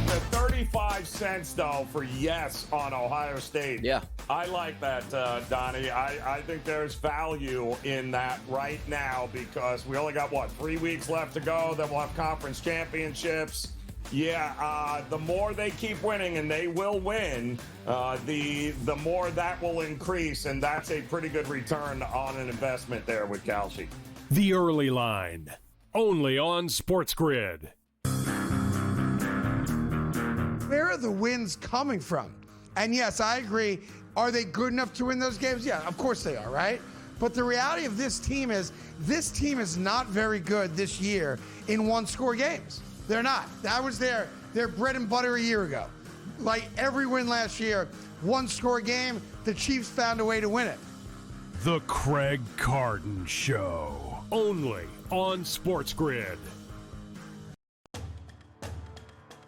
Speaker 5: The 35 cents, though, for yes on Ohio State.
Speaker 6: Yeah.
Speaker 5: I like that, Donnie. I think there's value in that right now because we only got, 3 weeks left to go. Then we'll have conference championships. Yeah, the more they keep winning, and they will win, the more that will increase, and that's a pretty good return on an investment there with Kalshi.
Speaker 4: The Early Line, only on SportsGrid.
Speaker 7: Where are the wins coming from? And yes, I agree. Are they good enough to win those games? Yeah, of course they are, right? But the reality of this team is not very good this year in one-score games. They're not. That was their bread and butter a year ago. Like every win last year, one-score game, the Chiefs found a way to win it.
Speaker 4: The Craig Carton Show, only on SportsGrid.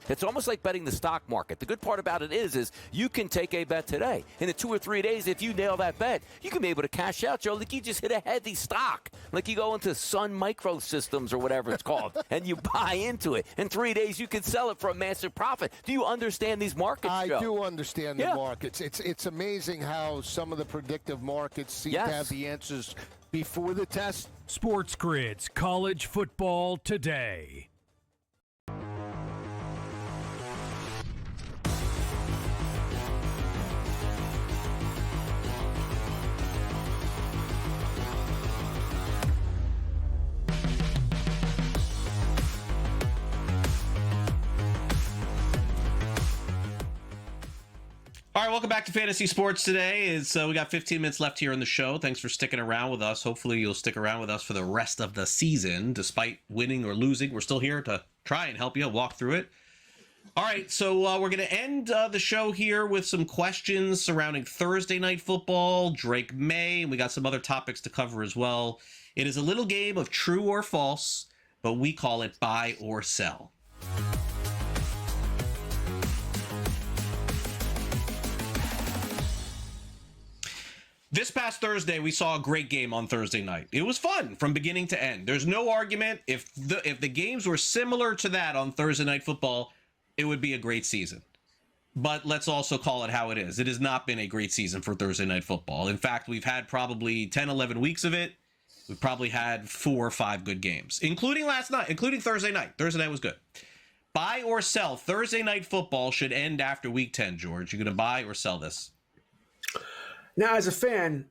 Speaker 6: It's almost like betting the stock market. The good part about it is you can take a bet today. In the 2 or 3 days, if you nail that bet, you can be able to cash out, Joe. Like you just hit a heavy stock. Like you go into Sun Microsystems or whatever it's called, and you buy into it. In 3 days, you can sell it for a massive profit. Do you understand these markets, Joe?
Speaker 8: I do understand the markets. It's amazing how some of the predictive markets seem to have the answers before the test.
Speaker 4: SportsGrid's College Football Today.
Speaker 1: All right, welcome back to Fantasy Sports Today. We got 15 minutes left here in the show. Thanks for sticking around with us. Hopefully you'll stick around with us for the rest of the season. Despite winning or losing, we're still here to try and help you walk through it. All right, so we're going to end the show here with some questions surrounding Thursday Night Football, Drake May, and we got some other topics to cover as well. It is a little game of true or false, but we call it buy or sell. This past Thursday, we saw a great game on Thursday night. It was fun from beginning to end. There's no argument. If the games were similar to that on Thursday Night Football, it would be a great season. But let's also call it how it is. It has not been a great season for Thursday Night Football. In fact, we've had probably 10, 11 weeks of it. We've probably had 4 or 5 good games, including last night, including Thursday night. Thursday night was good. Buy or sell. Thursday Night Football should end after Week 10, George. You're going to buy or sell this?
Speaker 2: Now, as a fan,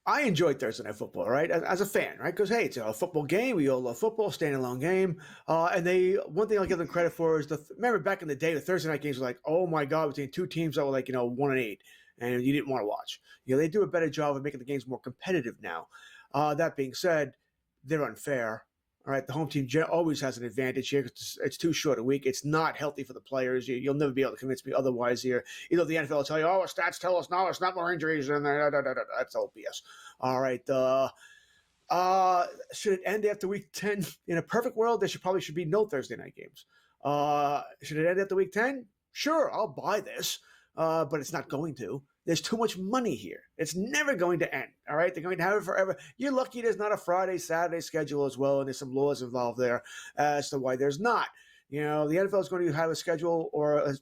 Speaker 2: I enjoy Thursday Night Football, right? As a fan, right? Because, hey, it's a football game. We all love football, standalone game. And one thing I'll give them credit for is remember back in the day, the Thursday night games were like, oh my God, between two teams that were like, 1-8, and you didn't want to watch. They do a better job of making the games more competitive now. That being said, they're unfair. All right, the home team always has an advantage here because it's too short a week. It's not healthy for the players. You'll never be able to convince me otherwise here. The NFL will tell you, oh, stats tell us, no, it's not more injuries. And that's all BS. All right. Should it end after Week 10? In a perfect world, there probably should be no Thursday night games. Should it end after Week 10? Sure, I'll buy this, but it's not going to. There's too much money here. It's never going to end, all right? They're going to have it forever. You're lucky there's not a Friday, Saturday schedule as well, and there's some laws involved there as to why there's not. The NFL is going to have a schedule or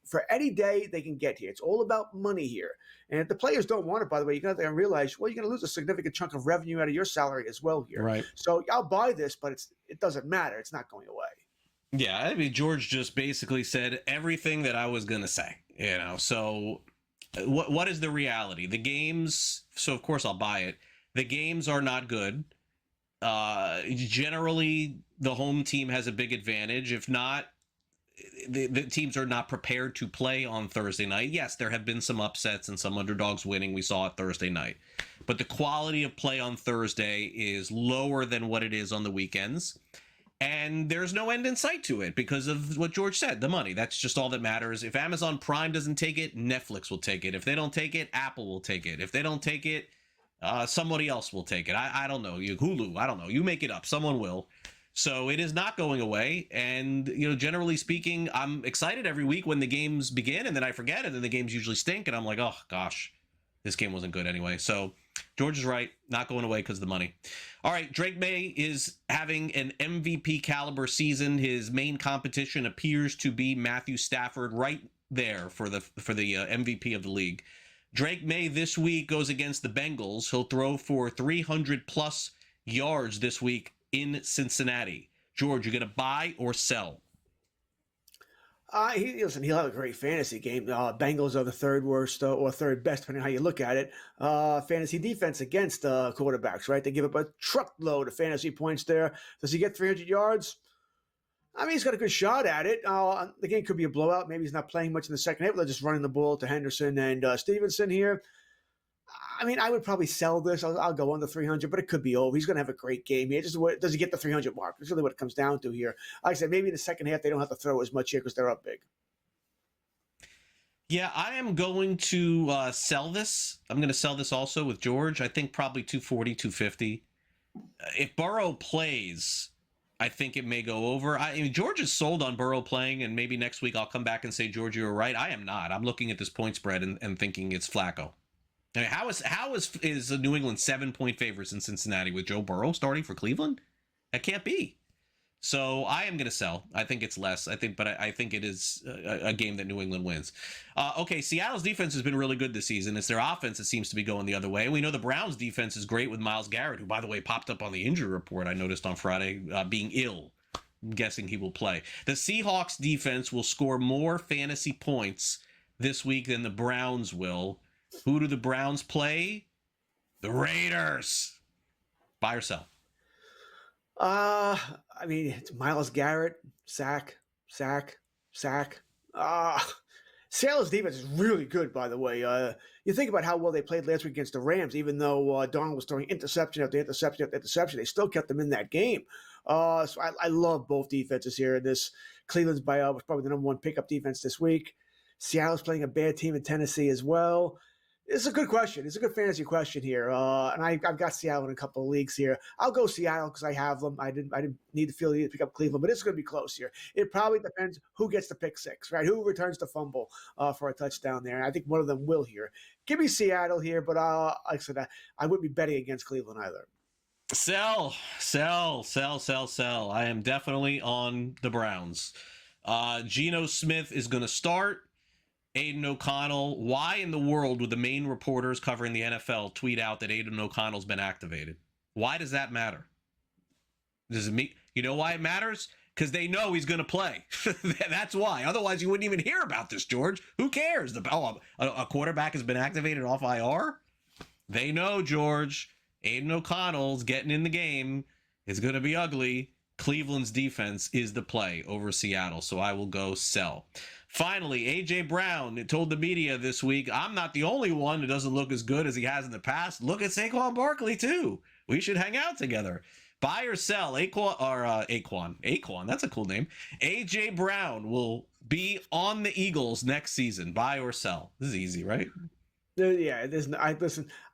Speaker 2: for any day they can get here. It's all about money here. And if the players don't want it, by the way, you're going to realize, well, you're going to lose a significant chunk of revenue out of your salary as well here.
Speaker 1: Right.
Speaker 2: So I'll buy this, but it doesn't matter. It's not going away.
Speaker 1: Yeah, I mean, George just basically said everything that I was going to say, so... What is the reality? The games, so of course I'll buy it. The games are not good. Generally, the home team has a big advantage. If not, the teams are not prepared to play on Thursday night. Yes, there have been some upsets and some underdogs winning. We saw it Thursday night. But the quality of play on Thursday is lower than what it is on the weekends. And there's no end in sight to it because of what George said, the money. That's just all that matters. If Amazon Prime doesn't take it, Netflix will take it. If they don't take it, Apple will take it. If they don't take it, somebody else will take it. I don't know. Hulu, I don't know. You make it up. Someone will. So it is not going away. And, generally speaking, I'm excited every week when the games begin, and then I forget, and then the games usually stink, and I'm like, oh, gosh, this game wasn't good anyway. So George is right. Not going away because of the money. All right, Drake May is having an MVP caliber season. His main competition appears to be Matthew Stafford, right there for the MVP of the league. Drake May this week goes against the Bengals. He'll throw for 300-plus yards this week in Cincinnati. George, you going to buy or sell?
Speaker 2: He'll have a great fantasy game. Bengals are the third worst or third best, depending on how you look at it. Fantasy defense against quarterbacks, right? They give up a truckload of fantasy points there. Does he get 300 yards? I mean, he's got a good shot at it. The game could be a blowout. Maybe he's not playing much in the second half. They're just running the ball to Henderson and Stevenson here. I mean, I would probably sell this. I'll go under 300, but it could be over. He's going to have a great game here. Does he get the 300 mark? That's really what it comes down to here. Like I said, maybe in the second half they don't have to throw as much here because they're up big.
Speaker 1: Yeah, I am going to sell this. I'm going to sell this also with George. I think probably 240, 250. If Burrow plays, I think it may go over. I mean, George is sold on Burrow playing, and maybe next week I'll come back and say, George, you were right. I am not. I'm looking at this point spread and thinking it's Flacco. I mean, how is New England 7-point favorites in Cincinnati with Joe Burrow starting for Cleveland? That can't be. So I am going to sell. I think it's less. I think it is a game that New England wins. Okay, Seattle's defense has been really good this season. It's their offense that seems to be going the other way. We know the Browns' defense is great with Myles Garrett, who, by the way, popped up on the injury report I noticed on Friday, being ill. I'm guessing he will play. The Seahawks' defense will score more fantasy points this week than the Browns will. Who do the Browns play? The Raiders. Buy or sell?
Speaker 2: I mean, it's Myles Garrett, sack. Seattle's defense is really good, by the way. You think about how well they played last week against the Rams, even though Donald was throwing interception after interception after interception, they still kept them in that game. So I love both defenses here. This Cleveland's was probably the number one pickup defense this week. Seattle's playing a bad team in Tennessee as well. It's a good question. It's a good fantasy question here. And I've got Seattle in a couple of leagues here. I'll go Seattle because I have them. I didn't need to feel the need to pick up Cleveland, but it's going to be close here. It probably depends who gets the pick six, right? Who returns the fumble for a touchdown there. And I think one of them will here. Give me Seattle here, but like I said, I wouldn't be betting against Cleveland either.
Speaker 1: Sell. I am definitely on the Browns. Geno Smith is going to start. Aiden O'Connell. Why in the world would the main reporters covering the NFL tweet out that Aiden O'Connell's been activated? Why does that matter? Does it mean, you know why it matters? Because they know he's going to play. That's why. Otherwise, you wouldn't even hear about this, George. Who cares? A quarterback has been activated off IR? They know, George. Aiden O'Connell's getting in the game. It's going to be ugly. Cleveland's defense is the play over Seattle, so I will go sell. Finally, A.J. Brown told the media this week, I'm not the only one who doesn't look as good as he has in the past. Look at Saquon Barkley, too. We should hang out together. Buy or sell, Aquan. That's a cool name. A.J. Brown will be on the Eagles next season. Buy or sell. This is easy, right?
Speaker 2: Yeah,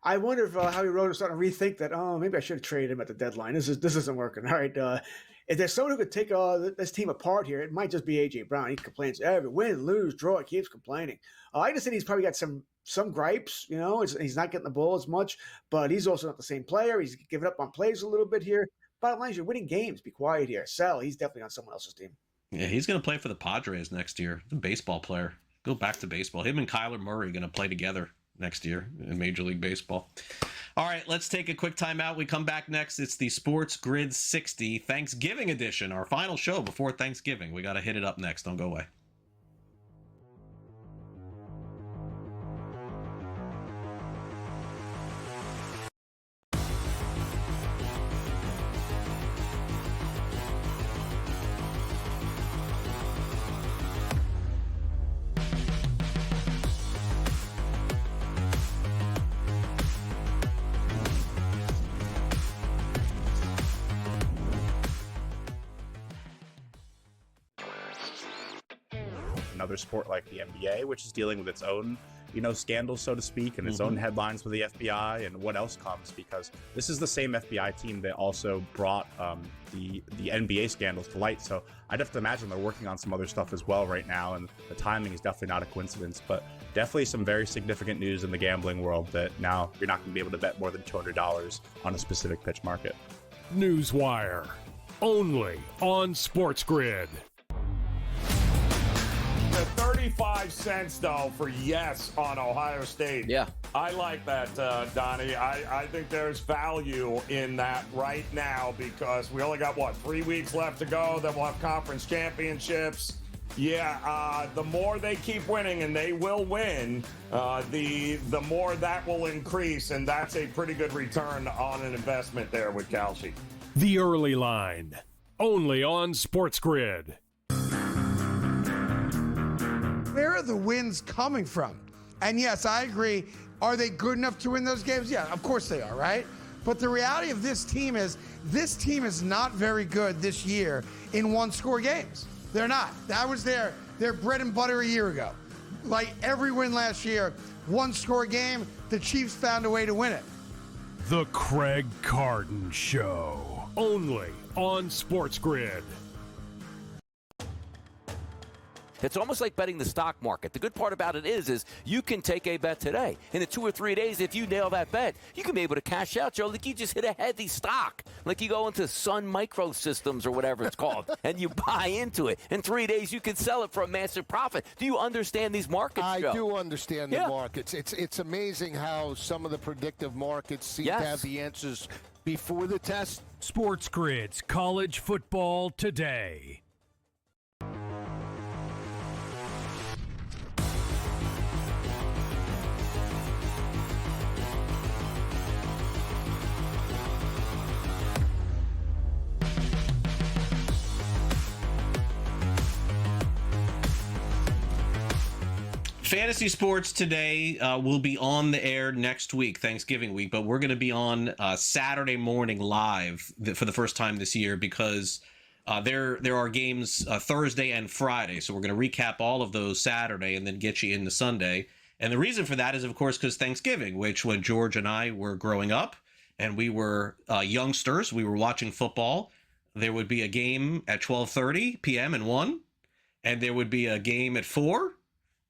Speaker 2: I wonder if Howie Rose's starting to rethink that. Oh, maybe I should have traded him at the deadline. This isn't working. All right. If there's someone who could take this team apart here, it might just be A.J. Brown. He complains every win, lose, draw. He keeps complaining. I just think he's probably got some gripes. He's not getting the ball as much, but he's also not the same player. He's giving up on plays a little bit here. Bottom line is you're winning games. Be quiet here. Sell. He's definitely on someone else's team.
Speaker 1: Yeah, he's going to play for the Padres next year. He's a baseball player. Go back to baseball. Him and Kyler Murray are going to play together next year in Major League Baseball. All right, let's take a quick timeout. We come back next. It's the SportsGrid 60 Thanksgiving edition, our final show before Thanksgiving. We got to hit it up next. Don't go away.
Speaker 3: another sport like the NBA, which is dealing with its own, scandals, so to speak, and its own headlines with the FBI and what else comes, because this is the same FBI team that also brought the NBA scandals to light. So I'd have to imagine they're working on some other stuff as well right now, and the timing is definitely not a coincidence, but definitely some very significant news in the gambling world that now you're not going to be able to bet more than $200 on a specific pitch market.
Speaker 4: Newswire, only on SportsGrid.
Speaker 5: The 35 cents, though, for yes on Ohio State.
Speaker 6: Yeah.
Speaker 5: I like that, Donnie. I think there's value in that right now because we only got, 3 weeks left to go. Then we'll have conference championships. Yeah, the more they keep winning, and they will win, the more that will increase, and that's a pretty good return on an investment there with Kalshi.
Speaker 4: The Early Line, only on SportsGrid.
Speaker 7: Where are the wins coming from? And yes, I agree. Are they good enough to win those games? Yeah, of course they are, right? But the reality of this team is not very good this year in one-score games. They're not. That was their bread and butter a year ago. Like every win last year, one-score game, the Chiefs found a way to win it.
Speaker 4: The Craig Carton Show, only on SportsGrid.
Speaker 6: It's almost like betting the stock market. The good part about it is you can take a bet today. In 2 or 3 days, if you nail that bet, you can be able to cash out, Joe. Like you just hit a heavy stock. Like you go into Sun Microsystems or whatever it's called, and you buy into it. In 3 days, you can sell it for a massive profit. Do you understand these markets, Joe?
Speaker 8: I do understand the markets. It's amazing how some of the predictive markets seem to have the answers before the test.
Speaker 4: SportsGrid's College Football Today.
Speaker 1: Fantasy Sports Today will be on the air next week, Thanksgiving week, but we're going to be on Saturday morning live for the first time this year because there are games Thursday and Friday. So we're going to recap all of those Saturday and then get you into Sunday. And the reason for that is, of course, because Thanksgiving, which when George and I were growing up and we were youngsters, we were watching football, there would be a game at 12:30 p.m. and 1, and there would be a game at 4.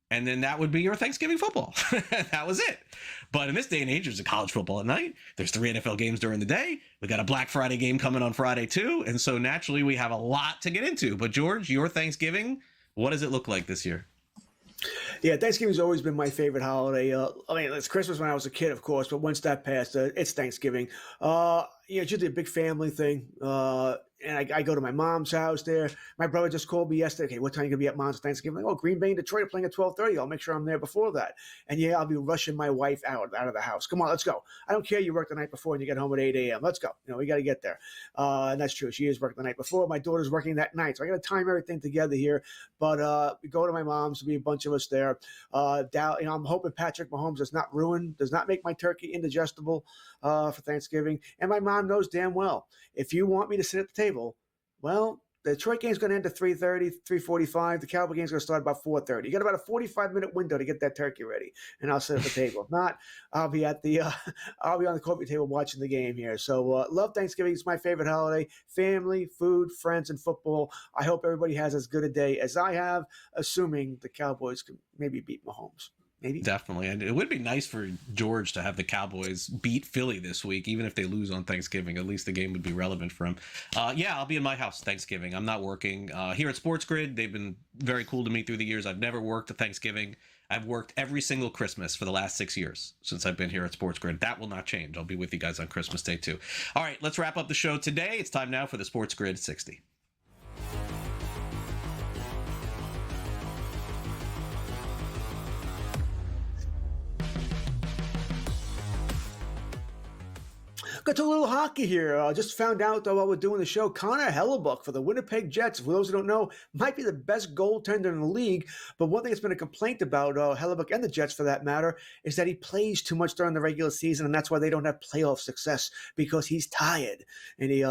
Speaker 1: And then that would be your Thanksgiving football. That was it. But in this day and age, there's a college football at night. There's 3 NFL games during the day. We got a Black Friday game coming on Friday, too. And so naturally, we have a lot to get into. But George, your Thanksgiving, what does it look like this year?
Speaker 2: Yeah, Thanksgiving's always been my favorite holiday. It's Christmas when I was a kid, of course, but once that passed, it's Thanksgiving. It's usually a big family thing. And I go to my mom's house there. My brother just called me yesterday. Okay, what time are you going to be at mom's Thanksgiving? Like, Green Bay and Detroit are playing at 12:30. I'll make sure I'm there before that. And yeah, I'll be rushing my wife out of the house. Come on, let's go. I don't care you work the night before and you get home at 8 a.m. Let's go. We got to get there. And that's true. She is working the night before. My daughter's working that night. So I got to time everything together here. But we go to my mom's. There'll be a bunch of us there. I'm hoping Patrick Mahomes does not make my turkey indigestible for Thanksgiving. And my mom knows damn well, if you want me to sit at the table, well, the Detroit game's going to end at 3:30, 3:45. The Cowboy game's going to start about 4:30. You got about a 45-minute window to get that turkey ready, and I'll sit at the table. If not, I'll be on the coffee table watching the game here. So love Thanksgiving. It's my favorite holiday. Family, food, friends, and football. I hope everybody has as good a day as I have, assuming the Cowboys can maybe beat Mahomes. Maybe.
Speaker 1: Definitely. And it would be nice for George to have the Cowboys beat Philly this week, even if they lose on Thanksgiving. At least the game would be relevant for him. I'll be in my house Thanksgiving. I'm not working. Here at SportsGrid, they've been very cool to me through the years. I've never worked a Thanksgiving. I've worked every single Christmas for the last 6 years since I've been here at SportsGrid. That will not change. I'll be with you guys on Christmas Day, too. All right, let's wrap up the show today. It's time now for the SportsGrid 60.
Speaker 2: Got to a little hockey here. Just found out while we're doing the show, Connor Hellebuck for the Winnipeg Jets, for those who don't know, might be the best goaltender in the league. But one thing that's been a complaint about Hellebuck and the Jets, for that matter, is that he plays too much during the regular season, and that's why they don't have playoff success, because he's tired and he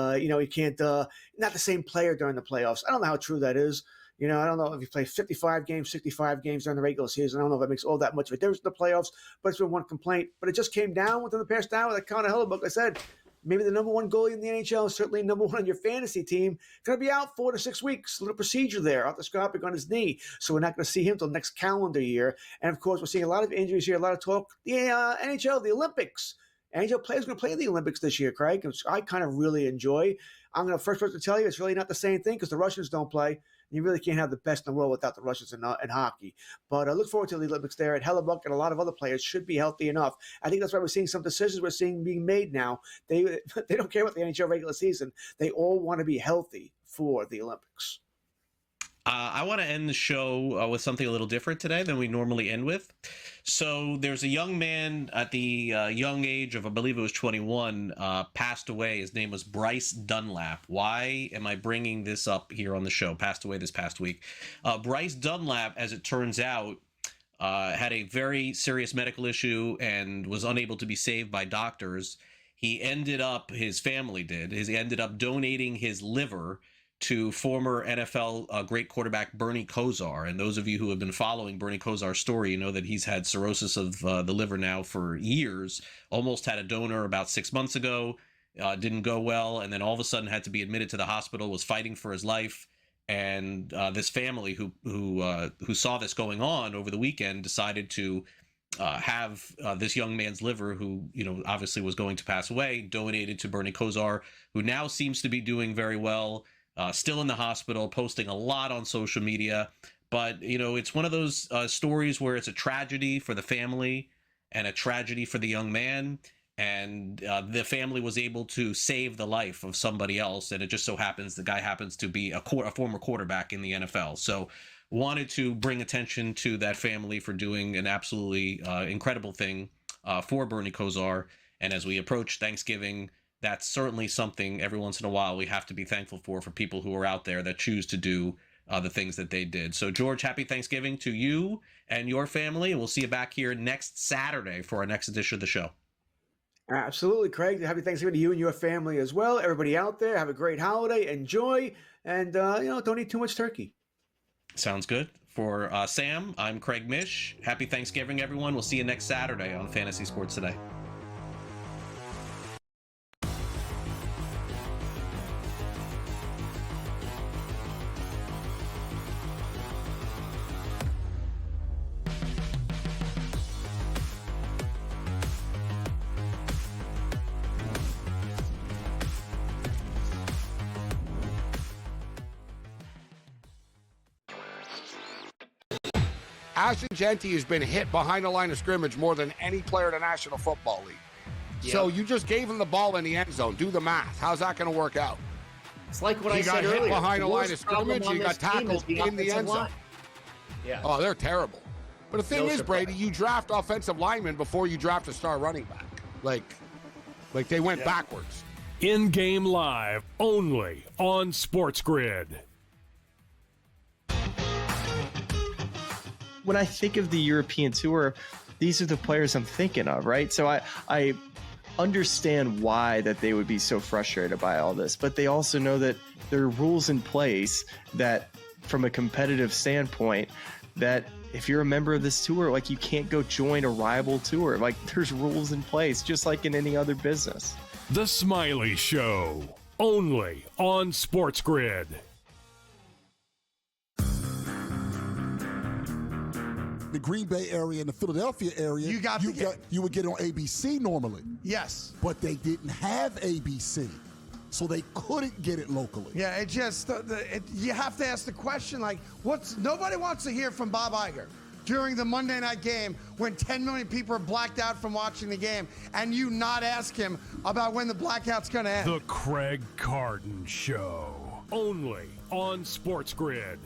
Speaker 2: can't. Not the same player during the playoffs. I don't know how true that is. You know, I don't know if you play 55 games, 65 games during the regular season. I don't know if that makes all that much of a difference in the playoffs, but it's been one complaint. But it just came down within the past hour that Connor Hellebuck, I said, maybe the number one goalie in the NHL, certainly number one on your fantasy team, going to be out 4 to 6 weeks. A little procedure there, arthroscopic on his knee. So we're not going to see him till next calendar year. And, of course, we're seeing a lot of injuries here, a lot of talk. The NHL, the Olympics. NHL players going to play in the Olympics this year, Craig, which I kind of really enjoy. I'm going to first person to tell you it's really not the same thing because the Russians don't play. You really can't have the best in the world without the Russians in hockey. But I look forward to the Olympics there. And Hellebuck and a lot of other players should be healthy enough. I think that's why we're seeing some decisions we're seeing being made now. They don't care about the NHL regular season. They all want to be healthy for the Olympics.
Speaker 1: I want to end the show with something a little different today than we normally end with. So there's a young man at the young age of, I believe it was 21, passed away. His name was Bryce Dunlap. Why am I bringing this up here on the show? Passed away this past week. Bryce Dunlap, as it turns out, had a very serious medical issue and was unable to be saved by doctors. He ended up, his family did, he ended up donating his liver to former NFL great quarterback Bernie Kosar. And those of you who have been following Bernie Kosar's story, you know that he's had cirrhosis of the liver now for years. Almost had a donor about 6 months ago, didn't go well, and then all of a sudden had to be admitted to the hospital, was fighting for his life. And this family who saw this going on over the weekend decided to have this young man's liver, who, you know, obviously was going to pass away, donated to Bernie Kosar, who now seems to be doing very well. Still in the hospital, posting a lot on social media. But, you know, it's one of those stories where it's a tragedy for the family and a tragedy for the young man. And the family was able to save the life of somebody else. And it just so happens the guy happens to be a former quarterback in the NFL. So wanted to bring attention to that family for doing an absolutely incredible thing for Bernie Kosar. And as we approach Thanksgiving, that's certainly something every once in a while we have to be thankful for people who are out there that choose to do the things that they did. So, George, happy Thanksgiving to you and your family. And we'll see you back here next Saturday for our next edition of the show.
Speaker 2: Absolutely, Craig. Happy Thanksgiving to you and your family as well. Everybody out there, have a great holiday. Enjoy. And, don't eat too much turkey.
Speaker 1: Sounds good. For Sam, I'm Craig Mish. Happy Thanksgiving, everyone. We'll see you next Saturday on Fantasy Sports Today.
Speaker 9: Ashton Genty has been hit behind the line of scrimmage more than any player in the National Football League. Yep. So you just gave him the ball in the end zone. Do the math. How's that going to work out?
Speaker 10: It's like what I said earlier.
Speaker 9: He got hit behind the line of scrimmage. He got tackled in the end zone.
Speaker 10: Yeah.
Speaker 9: Oh, they're terrible. But the thing is, Brady, you draft offensive linemen before you draft a star running back. Like they went backwards.
Speaker 4: In-game live only on SportsGrid.
Speaker 11: When I think of the European tour, these are the players I'm thinking of, right? So I understand why that they would be so frustrated by all this, but they also know that there are rules in place that, from a competitive standpoint, that if you're a member of this tour, like, you can't go join a rival tour. Like, there's rules in place, just like in any other business.
Speaker 4: The Smiley Show, only on SportsGrid.
Speaker 12: The Green Bay area and the Philadelphia area, you would get on ABC normally.
Speaker 7: Yes.
Speaker 12: But they didn't have ABC, so they couldn't get it locally.
Speaker 7: Yeah, it just, you have to ask the question, like, nobody wants to hear from Bob Iger during the Monday night game when 10 million people are blacked out from watching the game, and you not ask him about when the blackout's going to end.
Speaker 4: The Craig Carton Show, only on SportsGrid.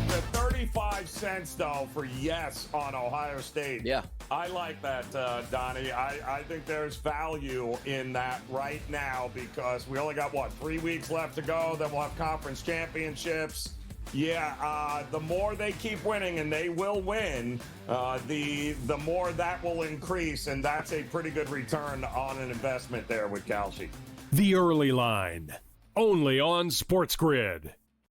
Speaker 5: The 35 cents, though, for yes on Ohio State.
Speaker 6: Yeah.
Speaker 5: I like that, Donnie. I think there's value in that right now because we only got, 3 weeks left to go. Then we'll have conference championships. Yeah, the more they keep winning, and they will win, the more that will increase, and that's a pretty good return on an investment there with Kalshi.
Speaker 4: The Early Line, only on SportsGrid.